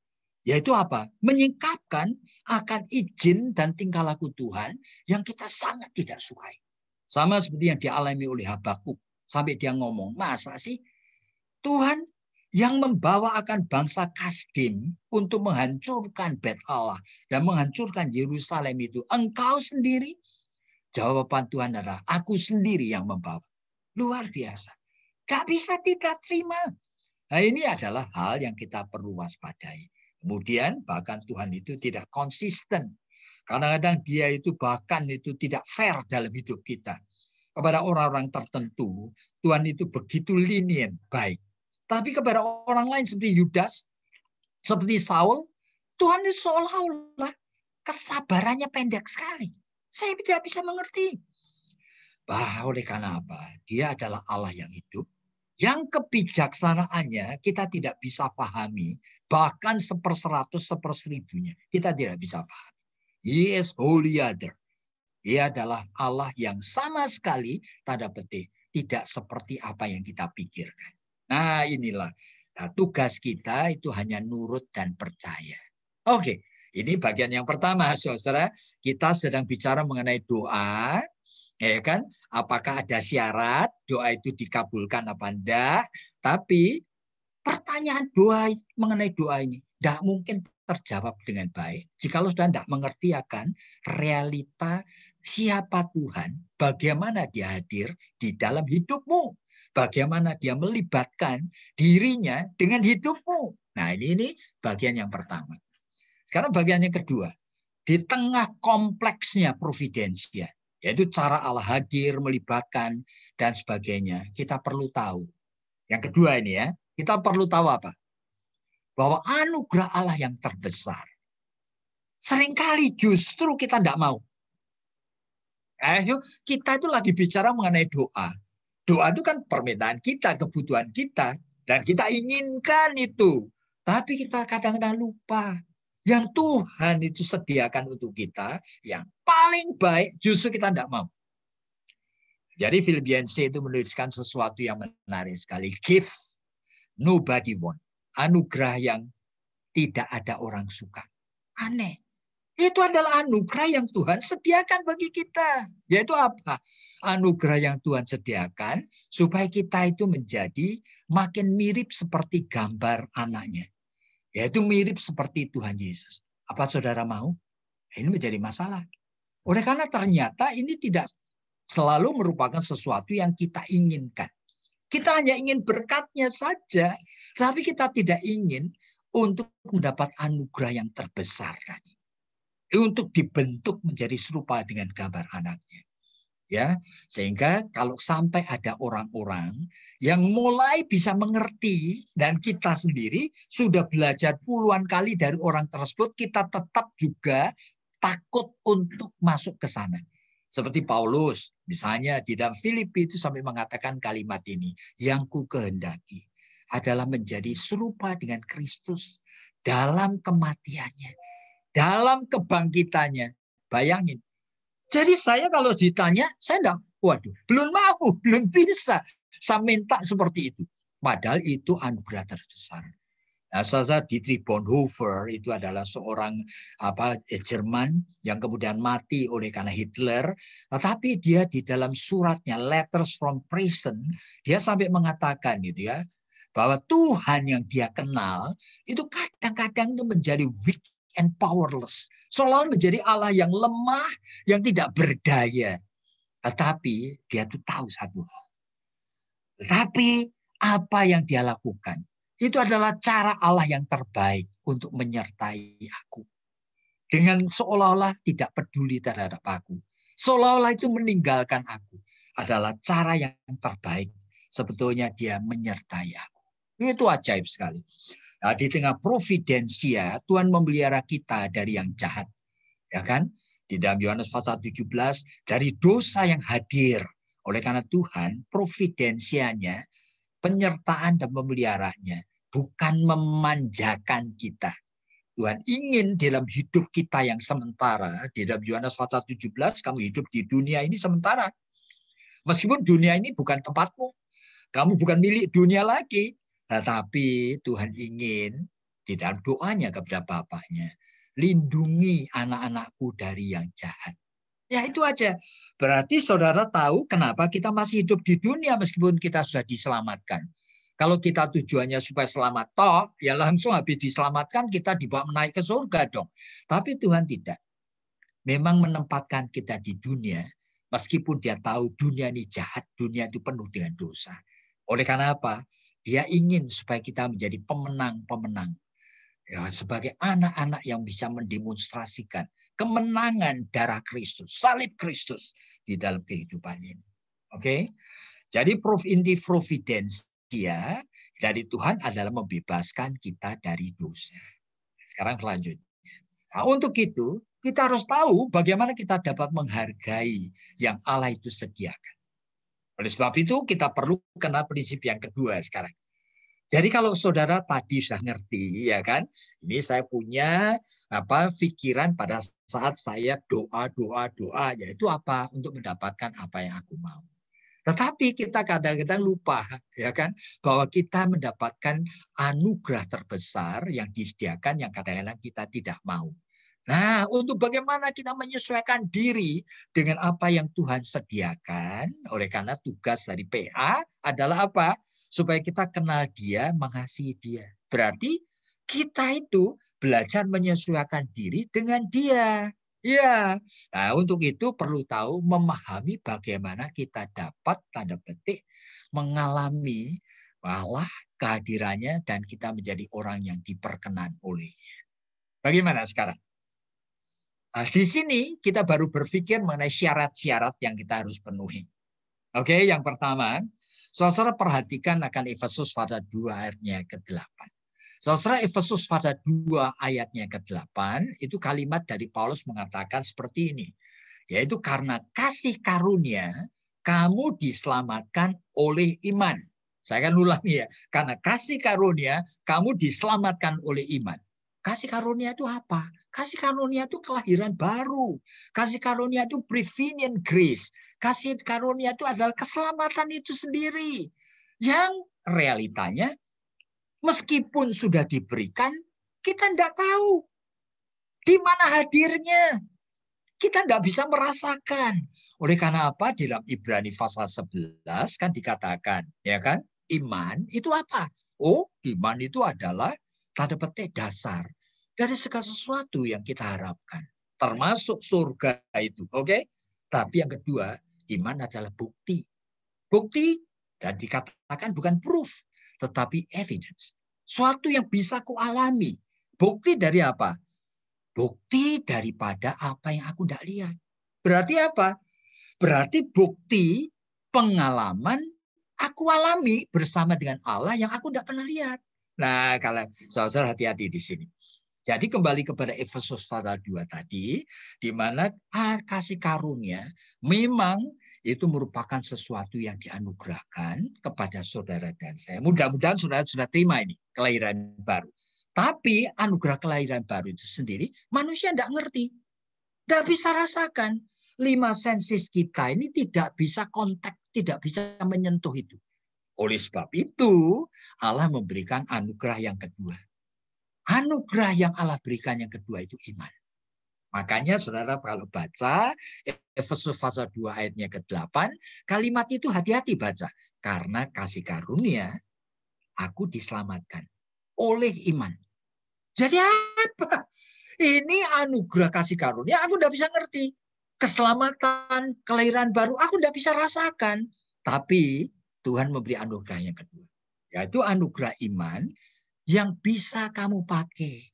Yaitu apa? Menyingkapkan akan izin dan tingkah laku Tuhan yang kita sangat tidak sukai. Sama seperti yang dialami oleh Habakuk. Sampai dia ngomong, masa sih Tuhan yang membawa akan bangsa Kasdim untuk menghancurkan Bait Allah dan menghancurkan Yerusalem itu, engkau sendiri? Jawaban Tuhan adalah, aku sendiri yang membawa. Luar biasa. Gak bisa tidak terima. Nah ini adalah hal yang kita perlu waspadai. Kemudian bahkan Tuhan itu tidak konsisten. Kadang-kadang dia itu bahkan itu tidak fair dalam hidup kita. Kepada orang-orang tertentu, Tuhan itu begitu lenient, baik. Tapi kepada orang lain seperti Yudas, seperti Saul, Tuhan itu seolah-olah kesabarannya pendek sekali. Saya tidak bisa mengerti. Bah, oleh karena apa? Dia adalah Allah yang hidup, yang kebijaksanaannya kita tidak bisa pahami, bahkan 1/100, 1/1000-nya. Kita tidak bisa pahami. He is holy other. Dia adalah Allah yang sama sekali, tanda petik, tidak seperti apa yang kita pikirkan. Nah, inilah. Nah, tugas kita itu hanya nurut dan percaya. Oke, ini bagian yang pertama, saudara. Kita sedang bicara mengenai doa. Ya kan? Apakah ada syarat doa itu dikabulkan apa enggak? Tapi pertanyaan doa mengenai doa ini tidak mungkin terjawab dengan baik jikalau sudah tidak mengerti akan realita siapa Tuhan, bagaimana dia hadir di dalam hidupmu, bagaimana dia melibatkan dirinya dengan hidupmu. Nah, ini bagian yang pertama. Sekarang bagian yang kedua. Di tengah kompleksnya providensia, yaitu cara Allah hadir, melibatkan, dan sebagainya. Kita perlu tahu. Yang kedua ini ya, kita perlu tahu apa? Bahwa anugerah Allah yang terbesar. Seringkali justru kita tidak mau. Kita itu lagi bicara mengenai doa. Doa itu kan permintaan kita, kebutuhan kita. Dan kita inginkan itu. Tapi kita kadang-kadang lupa. Yang Tuhan itu sediakan untuk kita, yang paling baik justru kita tidak mau. Jadi Filipiense itu menuliskan sesuatu yang menarik sekali. Gift nobody want. Anugerah yang tidak ada orang suka. Aneh. Itu adalah anugerah yang Tuhan sediakan bagi kita. Yaitu apa? Anugerah yang Tuhan sediakan supaya kita itu menjadi makin mirip seperti gambar anaknya. Yaitu mirip seperti Tuhan Yesus. Apa saudara mau? Ini menjadi masalah. Oleh karena ternyata ini tidak selalu merupakan sesuatu yang kita inginkan. Kita hanya ingin berkatnya saja. Tapi kita tidak ingin untuk mendapat anugerah yang terbesar tadi. Untuk dibentuk menjadi serupa dengan gambar anaknya. Ya, sehingga kalau sampai ada orang-orang yang mulai bisa mengerti dan kita sendiri sudah belajar puluhan kali dari orang tersebut, kita tetap juga takut untuk masuk ke sana. Seperti Paulus, misalnya di dalam Filipi itu sampai mengatakan kalimat ini, yang ku kehendaki adalah menjadi serupa dengan Kristus dalam kematiannya, dalam kebangkitannya. Bayangin. Jadi saya kalau ditanya, saya enggak, waduh, belum mau, belum bisa. Saya minta seperti itu. Padahal itu anugerah terbesar. Nah, saya Dietrich Bonhoeffer itu adalah seorang Jerman yang kemudian mati oleh karena Hitler. Tetapi dia di dalam suratnya Letters from Prison, dia sampai mengatakan gitu ya, bahwa Tuhan yang dia kenal itu kadang-kadang itu menjadi weak and powerless. Seolah menjadi Allah yang lemah, yang tidak berdaya. Tetapi dia tuh tahu satu hal. Tetapi apa yang dia lakukan? Itu adalah cara Allah yang terbaik untuk menyertai aku. Dengan seolah-olah tidak peduli terhadap aku. Seolah-olah itu meninggalkan aku. Adalah cara yang terbaik. Sebetulnya dia menyertai aku. Itu ajaib sekali. Nah, di tengah providensia, Tuhan memelihara kita dari yang jahat. Ya kan? Di dalam Yohanes pasal 17, dari dosa yang hadir. Oleh karena Tuhan, providensianya, penyertaan dan memeliharanya, bukan memanjakan kita. Tuhan ingin dalam hidup kita yang sementara, di dalam Yohanes pasal 17, kamu hidup di dunia ini sementara. Meskipun dunia ini bukan tempatmu, kamu bukan milik dunia lagi. Tetapi Tuhan ingin di dalam doanya kepada Bapaknya, lindungi anak-anakku dari yang jahat. Ya itu aja. Berarti saudara tahu kenapa kita masih hidup di dunia meskipun kita sudah diselamatkan. Kalau kita tujuannya supaya selamat toh, ya langsung habis diselamatkan kita dibawa naik ke surga dong. Tapi Tuhan tidak. Memang menempatkan kita di dunia, meskipun dia tahu dunia ini jahat, dunia itu penuh dengan dosa. Oleh karena apa? Dia ingin supaya kita menjadi pemenang-pemenang. Ya, sebagai anak-anak yang bisa mendemonstrasikan kemenangan darah Kristus, salib Kristus di dalam kehidupan ini. Oke? Jadi inti providensia dari Tuhan adalah membebaskan kita dari dosa. Sekarang selanjutnya. Nah, untuk itu, kita harus tahu bagaimana kita dapat menghargai yang Allah itu sediakan. Oleh sebab itu kita perlu kenal prinsip yang kedua sekarang. Jadi kalau saudara tadi sudah ngerti, ya kan? Ini saya punya pikiran pada saat saya doa, yaitu apa? Untuk mendapatkan apa yang aku mau. Tetapi kita kadang-kadang lupa, ya kan, bahwa kita mendapatkan anugerah terbesar yang disediakan yang kadang-kadang kita tidak mau. Nah, untuk bagaimana kita menyesuaikan diri dengan apa yang Tuhan sediakan, oleh karena tugas dari PA adalah apa? Supaya kita kenal Dia, mengasihi Dia. Berarti kita itu belajar menyesuaikan diri dengan Dia. Ya, nah untuk itu perlu tahu, memahami bagaimana kita dapat tanda petik mengalami Allah kehadirannya dan kita menjadi orang yang diperkenan olehnya. Bagaimana sekarang? Nah, di sini kita baru berpikir mengenai syarat-syarat yang kita harus penuhi. Oke, yang pertama, saudara perhatikan akan Efesus pasal 2 ayatnya ke-8. Saudara, Efesus pasal 2 ayatnya ke-8 itu kalimat dari Paulus mengatakan seperti ini. Yaitu karena kasih karunia kamu diselamatkan oleh iman. Saya akan ulangi ya. Karena kasih karunia kamu diselamatkan oleh iman. Kasih karunia itu apa? Kasih karunia itu kelahiran baru. Kasih karunia itu prevenient grace. Kasih karunia itu adalah keselamatan itu sendiri. Yang realitanya meskipun sudah diberikan, kita tidak tahu di mana hadirnya. Kita tidak bisa merasakan. Oleh karena apa? Di dalam Ibrani pasal 11 kan dikatakan, ya kan? Iman itu apa? Oh, iman itu adalah tanda petik dasar dari segala sesuatu yang kita harapkan, termasuk surga itu. Oke? Tapi yang kedua, iman adalah bukti. Bukti dan dikatakan bukan proof, tetapi evidence. Suatu yang bisa kualami. Bukti dari apa? Bukti daripada apa yang aku tidak lihat. Berarti apa? Berarti bukti pengalaman aku alami bersama dengan Allah yang aku tidak pernah lihat. Nah, kalau saudara hati-hati di sini. Jadi kembali kepada Efesus pasal 2 tadi, di mana kasih karunia memang itu merupakan sesuatu yang dianugerahkan kepada saudara dan saya. Mudah-mudahan saudara sudah terima ini, kelahiran baru. Tapi anugerah kelahiran baru itu sendiri, manusia tidak ngerti. Tidak bisa rasakan. 5 sensis kita ini tidak bisa kontak, tidak bisa menyentuh itu. Oleh sebab itu, Allah memberikan anugerah yang kedua. Anugerah yang Allah berikan yang kedua itu iman. Makanya saudara kalau baca Efesus pasal 2 ayatnya ke-8, kalimat itu hati-hati baca. Karena kasih karunia, aku diselamatkan oleh iman. Jadi apa? Ini anugerah kasih karunia, aku tidak bisa ngerti. Keselamatan, kelahiran baru, aku tidak bisa rasakan. Tapi Tuhan memberi anugerah yang kedua. Yaitu anugerah iman yang bisa kamu pakai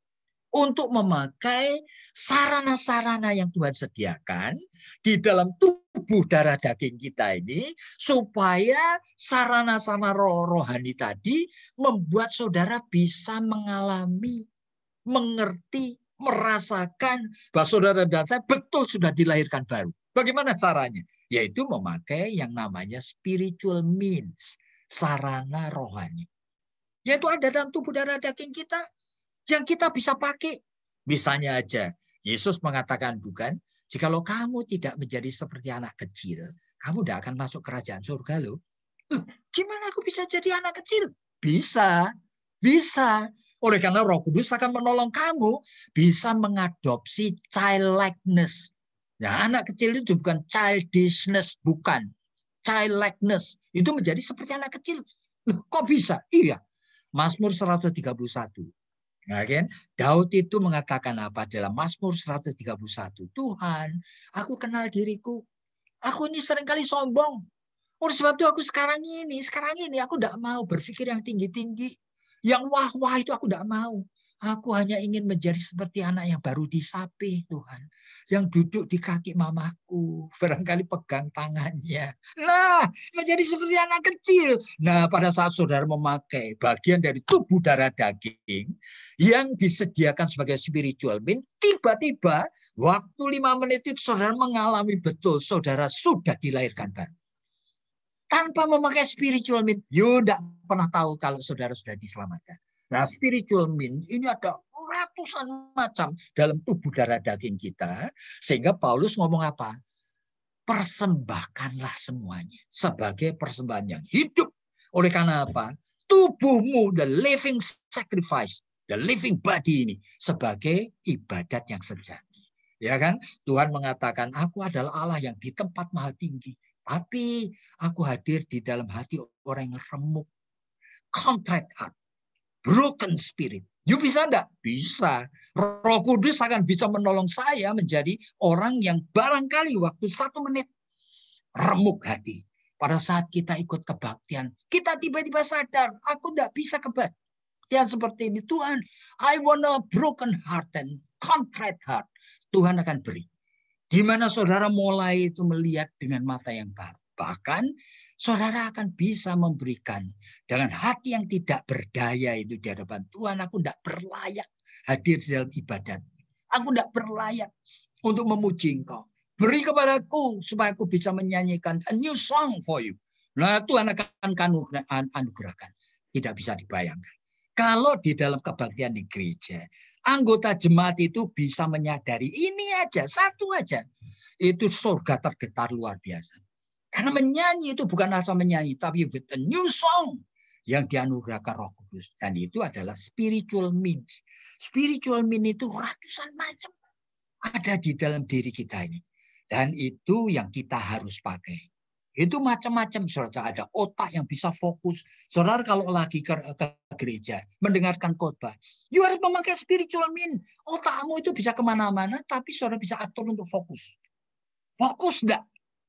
untuk memakai sarana-sarana yang Tuhan sediakan di dalam tubuh darah daging kita ini, supaya sarana-sarana rohani tadi membuat saudara bisa mengalami, mengerti, merasakan bahwa saudara dan saya betul sudah dilahirkan baru. Bagaimana caranya? Yaitu memakai yang namanya spiritual means, sarana rohani. Yaitu ada dalam tubuh darah daging kita yang kita bisa pakai. Misalnya aja, Yesus mengatakan bukan, jikalau kamu tidak menjadi seperti anak kecil, kamu tidak akan masuk kerajaan surga loh. Gimana aku bisa jadi anak kecil? Bisa, bisa. Oleh karena Roh Kudus akan menolong kamu bisa mengadopsi childlikeness. Nah, anak kecil itu bukan childishness, bukan. Childlikeness. Itu menjadi seperti anak kecil. Loh, kok bisa? Iya. Mazmur 131. Nah, kan? Daud itu mengatakan apa dalam Mazmur 131? Tuhan, aku kenal diriku. Aku ini seringkali sombong. Oleh sebab itu aku sekarang ini aku tidak mau berpikir yang tinggi-tinggi. Yang wah-wah itu aku tidak mau. Aku hanya ingin menjadi seperti anak yang baru disapi, Tuhan. Yang duduk di kaki mamaku. Barangkali pegang tangannya. Nah, menjadi seperti anak kecil. Nah, pada saat saudara memakai bagian dari tubuh darah daging yang disediakan sebagai spiritual mean, tiba-tiba waktu 5 menit itu saudara mengalami betul saudara sudah dilahirkan baru. Tanpa memakai spiritual mean, you tidak pernah tahu kalau saudara sudah diselamatkan. Nah, spiritual mean ini ada ratusan macam dalam tubuh darah daging kita. Sehingga Paulus ngomong apa? persembahkanlah semuanya sebagai persembahan yang hidup. Oleh karena apa? Tubuhmu, the living sacrifice, the living body ini sebagai ibadat yang sejati. Ya kan? Tuhan mengatakan, aku adalah Allah yang di tempat maha tinggi. Tapi aku hadir di dalam hati orang yang remuk. Contrite heart. Broken spirit. You bisa enggak? Bisa. Roh Kudus akan bisa menolong saya menjadi orang yang barangkali waktu 1 menit remuk hati. Pada saat kita ikut kebaktian, kita tiba-tiba sadar, aku enggak bisa kebaktian seperti ini. Tuhan, I want a broken heart and contrite heart. Tuhan akan beri. Di mana saudara mulai itu melihat dengan mata yang baru. Bahkan saudara akan bisa memberikan dengan hati yang tidak berdaya itu di hadapan Tuhan. Aku tidak berlayak hadir di dalam ibadat. Aku tidak berlayak untuk memuji Engkau. Beri kepadaku supaya aku bisa menyanyikan a new song for you. Nah, Tuhan akan anugerahkan. Tidak bisa dibayangkan. Kalau di dalam kebaktian di gereja, anggota jemaat itu bisa menyadari ini aja, satu aja. Itu surga tergetar luar biasa. Karena menyanyi itu bukan asal menyanyi, tapi with a new song yang dianugerahkan Roh Kudus. Dan itu adalah spiritual means. Spiritual means itu ratusan macam ada di dalam diri kita ini. Dan itu yang kita harus pakai. Itu macam-macam, saudara. Ada otak yang bisa fokus. Saudara kalau lagi ke gereja, mendengarkan khotbah, you harus memakai spiritual means. Otakmu itu bisa kemana-mana, tapi saudara bisa atur untuk fokus. Fokus enggak?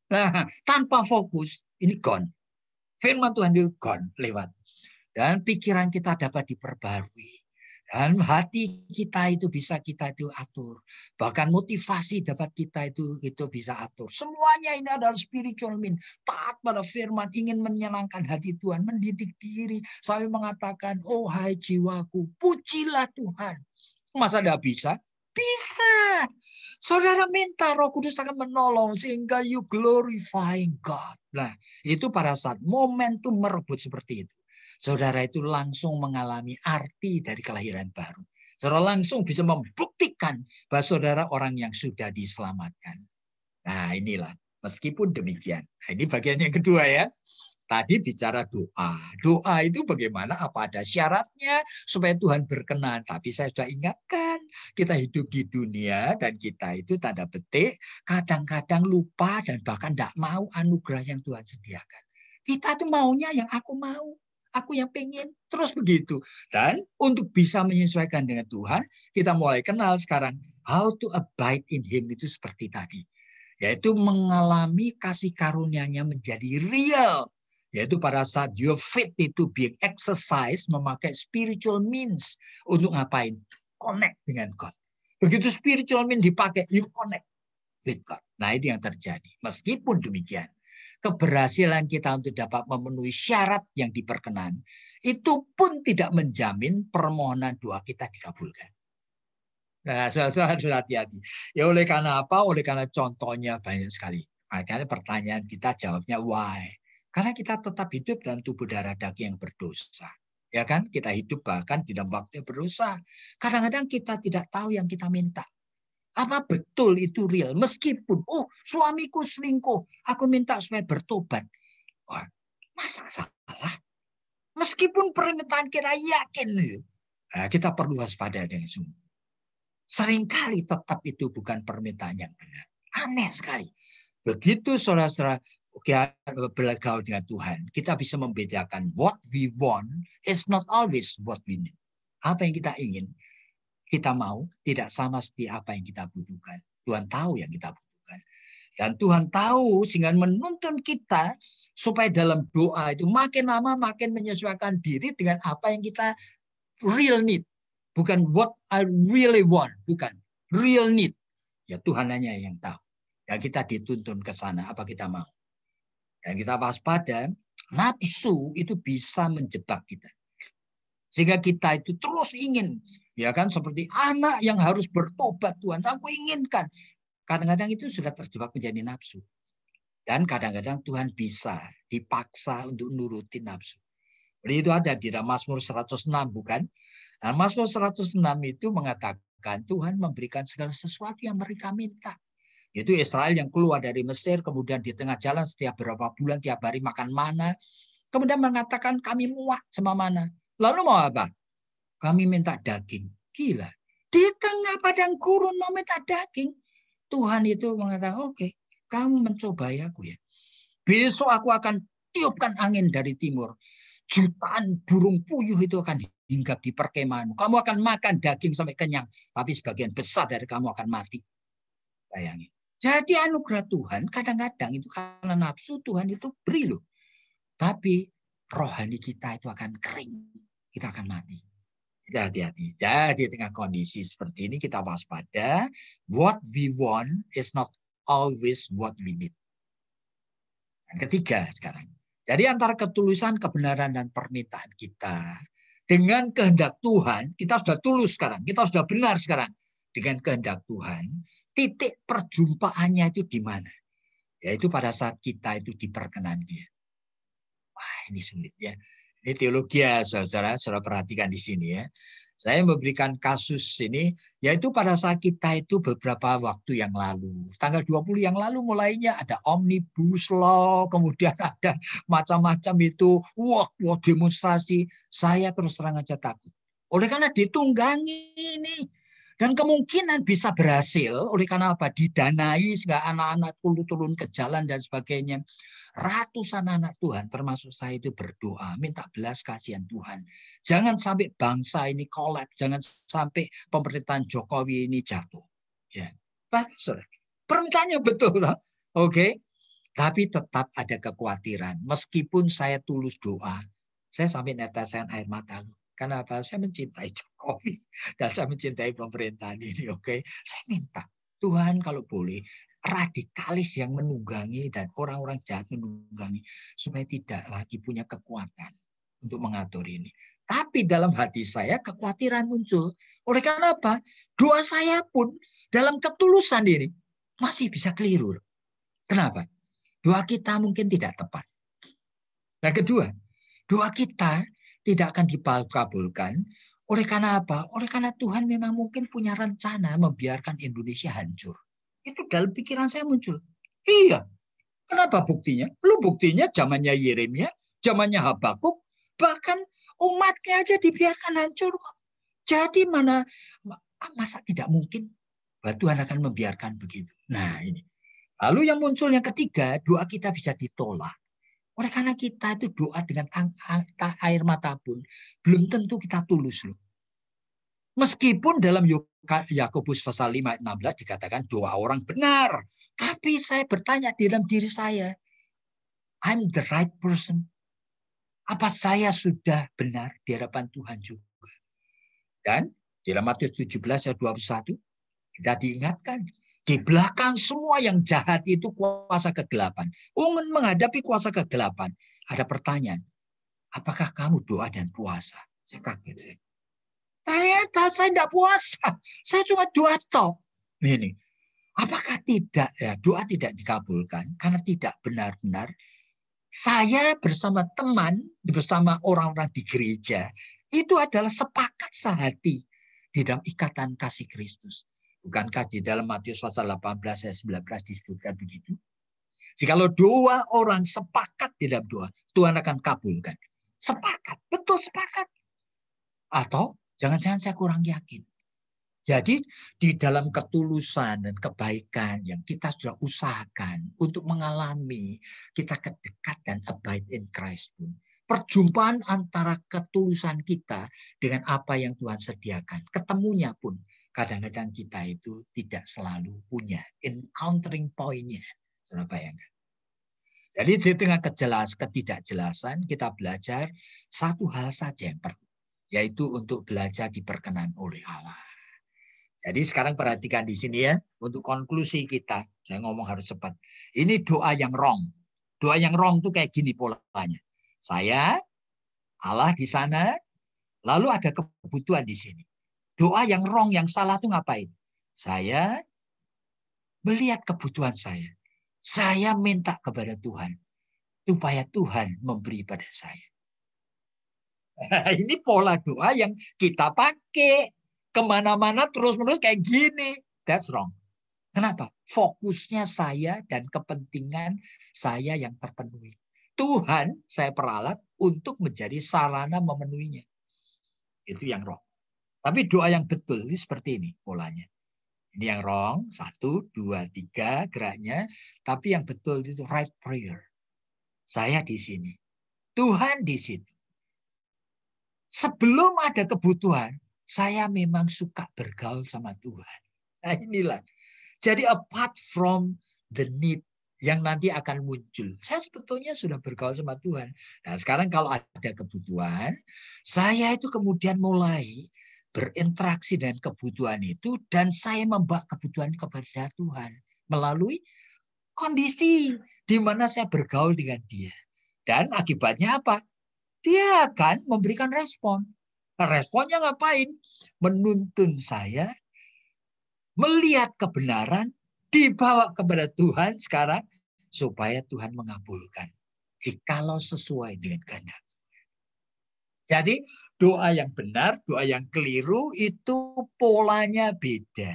Nah, tanpa fokus, ini gone. Firman Tuhan itu gone, lewat. Dan pikiran kita dapat diperbarui. Dan hati kita itu bisa kita itu atur. Bahkan motivasi dapat kita itu bisa atur. Semuanya ini adalah spiritual means. Taat pada firman, ingin menyenangkan hati Tuhan, mendidik diri. Sampai mengatakan, oh hai jiwaku, pujilah Tuhan. Masa tidak bisa? Bisa. Saudara minta Roh Kudus akan menolong sehingga you glorifying God. Nah, itu pada saat momentum merebut seperti itu. Saudara itu langsung mengalami arti dari kelahiran baru. Saudara langsung bisa membuktikan bahwa saudara orang yang sudah diselamatkan. Nah, inilah. Meskipun demikian. Nah, ini bagian yang kedua ya. Tadi bicara doa. Doa itu bagaimana? Apa ada syaratnya supaya Tuhan berkenan? Tapi saya sudah ingatkan, kita hidup di dunia dan kita itu tanda petik kadang-kadang lupa dan bahkan tidak mau anugerah yang Tuhan sediakan. Kita tuh maunya yang aku mau, aku yang pengen, terus begitu. Dan untuk bisa menyesuaikan dengan Tuhan, kita mulai kenal sekarang how to abide in Him itu seperti tadi. Yaitu mengalami kasih karunia-Nya menjadi real. Yaitu pada saat your faith itu being exercise, memakai spiritual means untuk ngapain? Connect dengan God. Begitu spiritual means dipakai, you connect with God. Nah, itu yang terjadi. Meskipun demikian, keberhasilan kita untuk dapat memenuhi syarat yang diperkenan, itu pun tidak menjamin permohonan doa kita dikabulkan. Nah, saya harus hati-hati. Ya oleh karena apa? Oleh karena contohnya banyak sekali. Makanya pertanyaan kita jawabnya why? Karena kita tetap hidup dalam tubuh darah daging yang berdosa. Ya kan? Kita hidup bahkan di dalam waktu yang berdosa. Kadang-kadang kita tidak tahu yang kita minta. Apa betul itu real? Meskipun, suamiku selingkuh. Aku minta supaya bertobat. Wah, masa salah? Meskipun permintaan kita yakin. Nah, kita perlu waspada dengan sungguh. Seringkali tetap itu bukan permintaan yang benar. Aneh sekali. Begitu saudara-saudara bergaul dengan Tuhan, kita bisa membedakan what we want is not always what we need. Apa yang kita ingin, kita mau, tidak sama seperti apa yang kita butuhkan. Tuhan tahu yang kita butuhkan. Dan Tuhan tahu sehingga menuntun kita supaya dalam doa itu makin lama makin menyesuaikan diri dengan apa yang kita real need. Bukan what I really want. Bukan. Real need. Ya Tuhan hanya yang tahu. Dan kita dituntun ke sana apa kita mau. Dan kita waspada, nafsu itu bisa menjebak kita. Sehingga kita itu terus ingin. Ya kan, seperti anak yang harus bertobat Tuhan. Aku inginkan. Kadang-kadang itu sudah terjebak menjadi nafsu. Dan kadang-kadang Tuhan bisa dipaksa untuk nurutin nafsu. Jadi itu ada di dalam Mazmur 106, bukan? Nah, Mazmur 106 itu mengatakan Tuhan memberikan segala sesuatu yang mereka minta. Itu Israel yang keluar dari Mesir, kemudian di tengah jalan setiap berapa bulan tiap hari makan mana. Kemudian mengatakan kami muak sama mana. Lalu mau apa? Kami minta daging. Gila. Di tengah padang gurun mau minta daging. Tuhan itu mengatakan, oke, kamu mencobai aku ya. Besok aku akan tiupkan angin dari timur. Jutaan burung puyuh itu akan hinggap di perkemahanmu. Kamu akan makan daging sampai kenyang. Tapi sebagian besar dari kamu akan mati. Bayangin. Jadi anugerah Tuhan kadang-kadang itu karena nafsu Tuhan itu beri loh. Tapi rohani kita itu akan kering. Kita akan mati. Hati-hati. Jadi dengan kondisi seperti ini kita waspada. What we want is not always what we need. Yang ketiga sekarang. Jadi antara ketulusan, kebenaran, dan permintaan kita. Dengan kehendak Tuhan, kita sudah tulus sekarang. Kita sudah benar sekarang. Dengan kehendak Tuhan, titik perjumpaannya itu di mana? Yaitu pada saat kita itu diperkenan dia. Wah, ini sulit ya. Ini teologi ya, saudara perhatikan di sini ya. Saya memberikan kasus ini, yaitu pada saat kita itu beberapa waktu yang lalu. Tanggal 20 yang lalu mulainya ada Omnibus Law, kemudian ada macam-macam itu. Wah, demonstrasi. Saya terus terang aja takut. Oleh karena ditunggangi ini. Dan kemungkinan bisa berhasil oleh karena apa? Didanai sehingga anak-anak turun ke jalan dan sebagainya. Ratusan anak Tuhan termasuk saya itu berdoa. Minta belas kasihan Tuhan. Jangan sampai bangsa ini kolaps. Jangan sampai pemerintahan Jokowi ini jatuh. Ya, permintaannya betul. Oke. Tapi tetap ada kekhawatiran. Meskipun saya tulus doa. Saya sampai netesan air mata. Karena apa? Saya mencintai Jokowi dan saya mencintai pemerintahan ini. Oke, saya minta Tuhan kalau boleh radikalis yang menunggangi dan orang-orang jahat menunggangi supaya tidak lagi punya kekuatan untuk mengatur ini. Tapi dalam hati saya kekhawatiran muncul. Oleh karena apa? Doa saya pun dalam ketulusan ini masih bisa keliru. Kenapa? Doa kita mungkin tidak tepat. Yang kedua, doa kita tidak akan dikabulkan. Oleh karena apa? Oleh karena Tuhan memang mungkin punya rencana membiarkan Indonesia hancur. Itu dalam pikiran saya muncul. Iya. Kenapa buktinya? Lu buktinya zamannya Yeremia, zamannya Habakuk, bahkan umatnya aja dibiarkan hancur. Jadi masa tidak mungkin bahwa Tuhan akan membiarkan begitu. Nah ini. Lalu yang muncul yang ketiga, doa kita bisa ditolak. Oleh karena kita itu doa dengan air mata pun belum tentu kita tulus loh. Meskipun dalam Yakobus pasal 5 ayat 16 dikatakan doa orang benar. Tapi saya bertanya di dalam diri saya, I'm the right person. Apa saya sudah benar di hadapan Tuhan juga? Dan di dalam Matius 17 ayat 21 kita diingatkan. Di belakang semua yang jahat itu kuasa kegelapan. Ingin menghadapi kuasa kegelapan. Ada pertanyaan. Apakah kamu doa dan puasa? Saya kaget. Ternyata saya tidak puasa. Saya cuma doa toh. Ini. Apakah tidak ya doa tidak dikabulkan karena tidak benar-benar saya bersama teman, bersama orang-orang di gereja itu adalah sepakat sehati di dalam ikatan kasih Kristus. Bukankah di dalam Matius pasal 18 ayat 19 disebutkan begitu? Jikalau dua orang sepakat di dalam doa, Tuhan akan kabulkan. Sepakat, betul sepakat. Atau jangan-jangan saya kurang yakin. Jadi di dalam ketulusan dan kebaikan yang kita sudah usahakan untuk mengalami, kita kedekat dan abide in Christ pun. Perjumpaan antara ketulusan kita dengan apa yang Tuhan sediakan. Ketemunya pun. Kadang-kadang kita itu tidak selalu punya encountering point-nya. Saudara bayangkan. Jadi di tengah ketidakjelasan kita belajar satu hal saja yang perlu. Yaitu untuk belajar diperkenan oleh Allah. Jadi sekarang perhatikan di sini ya. Untuk konklusi kita. Saya ngomong harus cepat. Ini doa yang wrong. Doa yang wrong itu kayak gini polanya. Saya, Allah di sana. Lalu ada kebutuhan di sini. Doa yang wrong, yang salah itu ngapain? Saya melihat kebutuhan saya. Saya minta kepada Tuhan. Supaya Tuhan memberi pada saya. Ini pola doa yang kita pakai. Kemana-mana terus-menerus kayak gini. That's wrong. Kenapa? Fokusnya saya dan kepentingan saya yang terpenuhi. Tuhan saya peralat untuk menjadi sarana memenuhinya. Itu yang wrong. Tapi doa yang betul ini seperti ini polanya. Ini yang wrong, 1, 2, 3 geraknya. Tapi yang betul itu right prayer. Saya di sini. Tuhan di situ. Sebelum ada kebutuhan, saya memang suka bergaul sama Tuhan. Nah inilah. Jadi apart from the need yang nanti akan muncul. Saya sebetulnya sudah bergaul sama Tuhan. Nah sekarang kalau ada kebutuhan, saya itu kemudian mulai berinteraksi dengan kebutuhan itu. Dan saya membawa kebutuhan kepada Tuhan. Melalui kondisi di mana saya bergaul dengan dia. Dan akibatnya apa? Dia akan memberikan respon. Nah, responnya ngapain? Menuntun saya melihat kebenaran, dibawa kepada Tuhan sekarang supaya Tuhan mengabulkan. Jikalau sesuai dengan kehendak. Jadi doa yang benar, doa yang keliru itu polanya beda.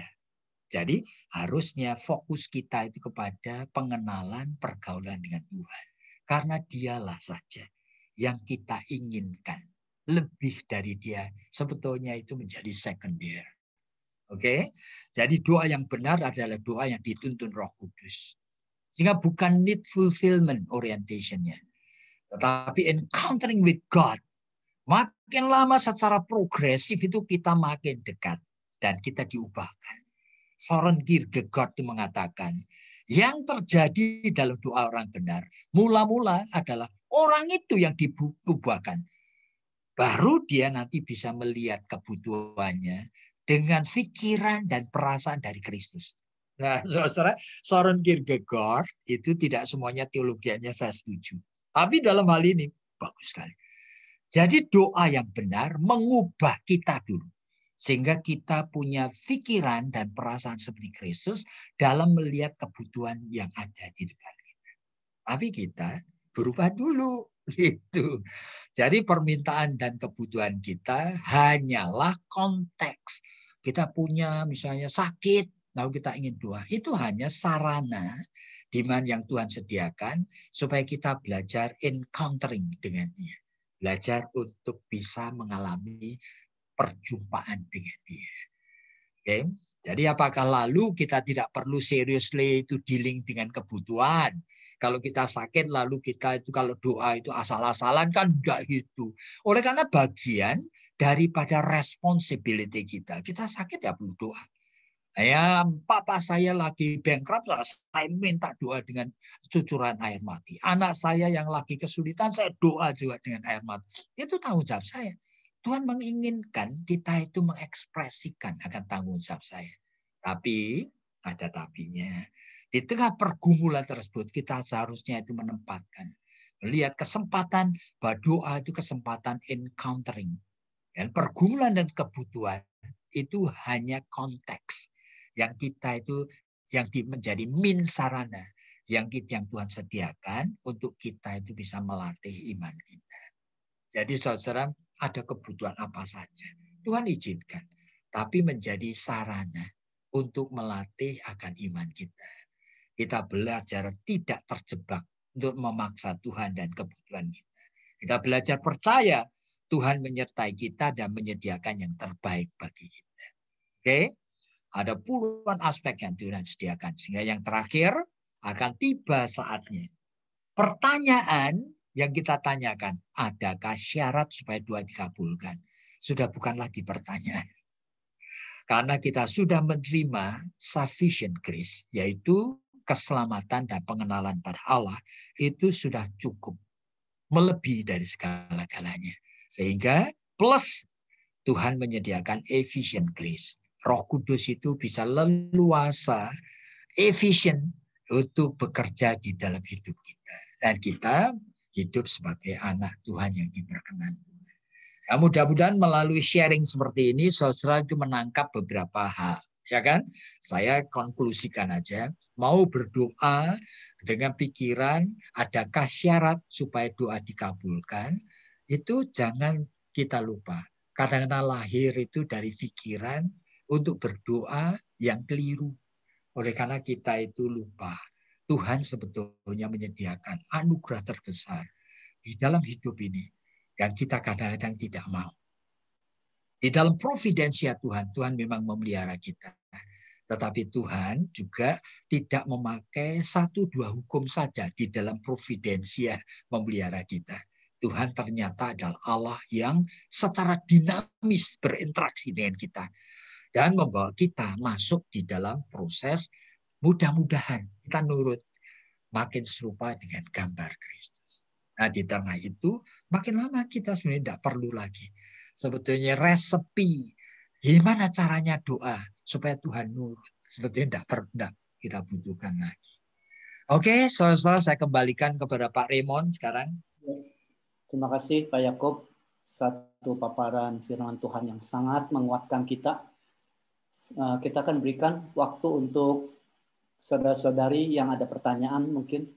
Jadi harusnya fokus kita itu kepada pengenalan pergaulan dengan Tuhan. Karena dialah saja yang kita inginkan. Lebih dari dia sebetulnya itu menjadi sekunder. Oke, jadi doa yang benar adalah doa yang dituntun Roh Kudus. Sehingga bukan need fulfillment orientationnya. Tetapi encountering with God. Makin lama secara progresif itu kita makin dekat. Dan kita diubahkan. Soren Kierkegaard itu mengatakan, yang terjadi dalam doa orang benar, mula-mula adalah orang itu yang diubahkan. Baru dia nanti bisa melihat kebutuhannya dengan pikiran dan perasaan dari Kristus. Nah, saudara, Soren Kierkegaard itu tidak semuanya teologianya saya setuju. Tapi dalam hal ini bagus sekali. Jadi doa yang benar mengubah kita dulu. Sehingga kita punya pikiran dan perasaan seperti Kristus dalam melihat kebutuhan yang ada di depan kita. Tapi kita berubah dulu. Gitu. Jadi permintaan dan kebutuhan kita hanyalah konteks. Kita punya misalnya sakit, lalu kita ingin doa. Itu hanya sarana di mana yang Tuhan sediakan supaya kita belajar encountering dengan Dia. Belajar untuk bisa mengalami perjumpaan dengan Dia. Oke. Jadi apakah lalu kita tidak perlu seriously itu dealing dengan kebutuhan? Kalau kita sakit lalu kita itu kalau doa itu asal-asalan kan enggak gitu. Oleh karena bagian daripada responsibility kita. Kita sakit ya perlu doa. Ya, papa saya lagi bankrupt, saya minta doa dengan cucuran air mati. Anak saya yang lagi kesulitan, saya doa juga dengan air mati. Itu tanggung jawab saya. Tuhan menginginkan kita itu mengekspresikan akan tanggung jawab saya. Tapi ada tapinya. Di tengah pergumulan tersebut kita seharusnya itu menempatkan. Melihat kesempatan bahwa doa itu kesempatan encountering. Dan pergumulan dan kebutuhan itu hanya konteks. Yang kita itu yang menjadi min sarana. Yang Tuhan sediakan untuk kita itu bisa melatih iman kita. Jadi saudara, ada kebutuhan apa saja. Tuhan izinkan. Tapi menjadi sarana untuk melatih akan iman kita. Kita belajar tidak terjebak untuk memaksa Tuhan dan kebutuhan kita. Kita belajar percaya Tuhan menyertai kita dan menyediakan yang terbaik bagi kita. Oke? Ada puluhan aspek yang Tuhan sediakan. Sehingga yang terakhir akan tiba saatnya. Pertanyaan yang kita tanyakan, adakah syarat supaya doa dikabulkan? Sudah bukan lagi pertanyaan. Karena kita sudah menerima sufficient grace, yaitu keselamatan dan pengenalan pada Allah, itu sudah cukup. Melebihi dari segala-galanya. Sehingga plus Tuhan menyediakan efficient grace. Roh Kudus itu bisa leluasa, efisien untuk bekerja di dalam hidup kita. Dan kita hidup sebagai anak Tuhan yang diberkenan Tuhan. Nah, mudah-mudahan melalui sharing seperti ini, saudara itu menangkap beberapa hal. Ya kan? Saya konklusikan aja. Mau berdoa dengan pikiran, adakah syarat supaya doa dikabulkan? Itu jangan kita lupa. Kadang-kadang lahir itu dari pikiran untuk berdoa yang keliru. Oleh karena kita itu lupa, Tuhan sebetulnya menyediakan anugerah terbesar di dalam hidup ini yang kita kadang-kadang tidak mau. Di dalam providensia Tuhan, Tuhan memang memelihara kita. Tetapi Tuhan juga tidak memakai 1-2 hukum saja di dalam providensia memelihara kita. Tuhan ternyata adalah Allah yang secara dinamis berinteraksi dengan kita. Dan membawa kita masuk di dalam proses mudah-mudahan kita nurut. Makin serupa dengan gambar Kristus. Nah di tengah itu makin lama kita sebenarnya tidak perlu lagi. Sebetulnya resepi gimana caranya doa supaya Tuhan nurut. Sebetulnya tidak kita butuhkan lagi. Oke, saudara-saudara, saya kembalikan kepada Pak Raymond sekarang. Terima kasih Pak Yakub. Satu paparan firman Tuhan yang sangat menguatkan kita. Kita akan berikan waktu untuk saudara-saudari yang ada pertanyaan mungkin.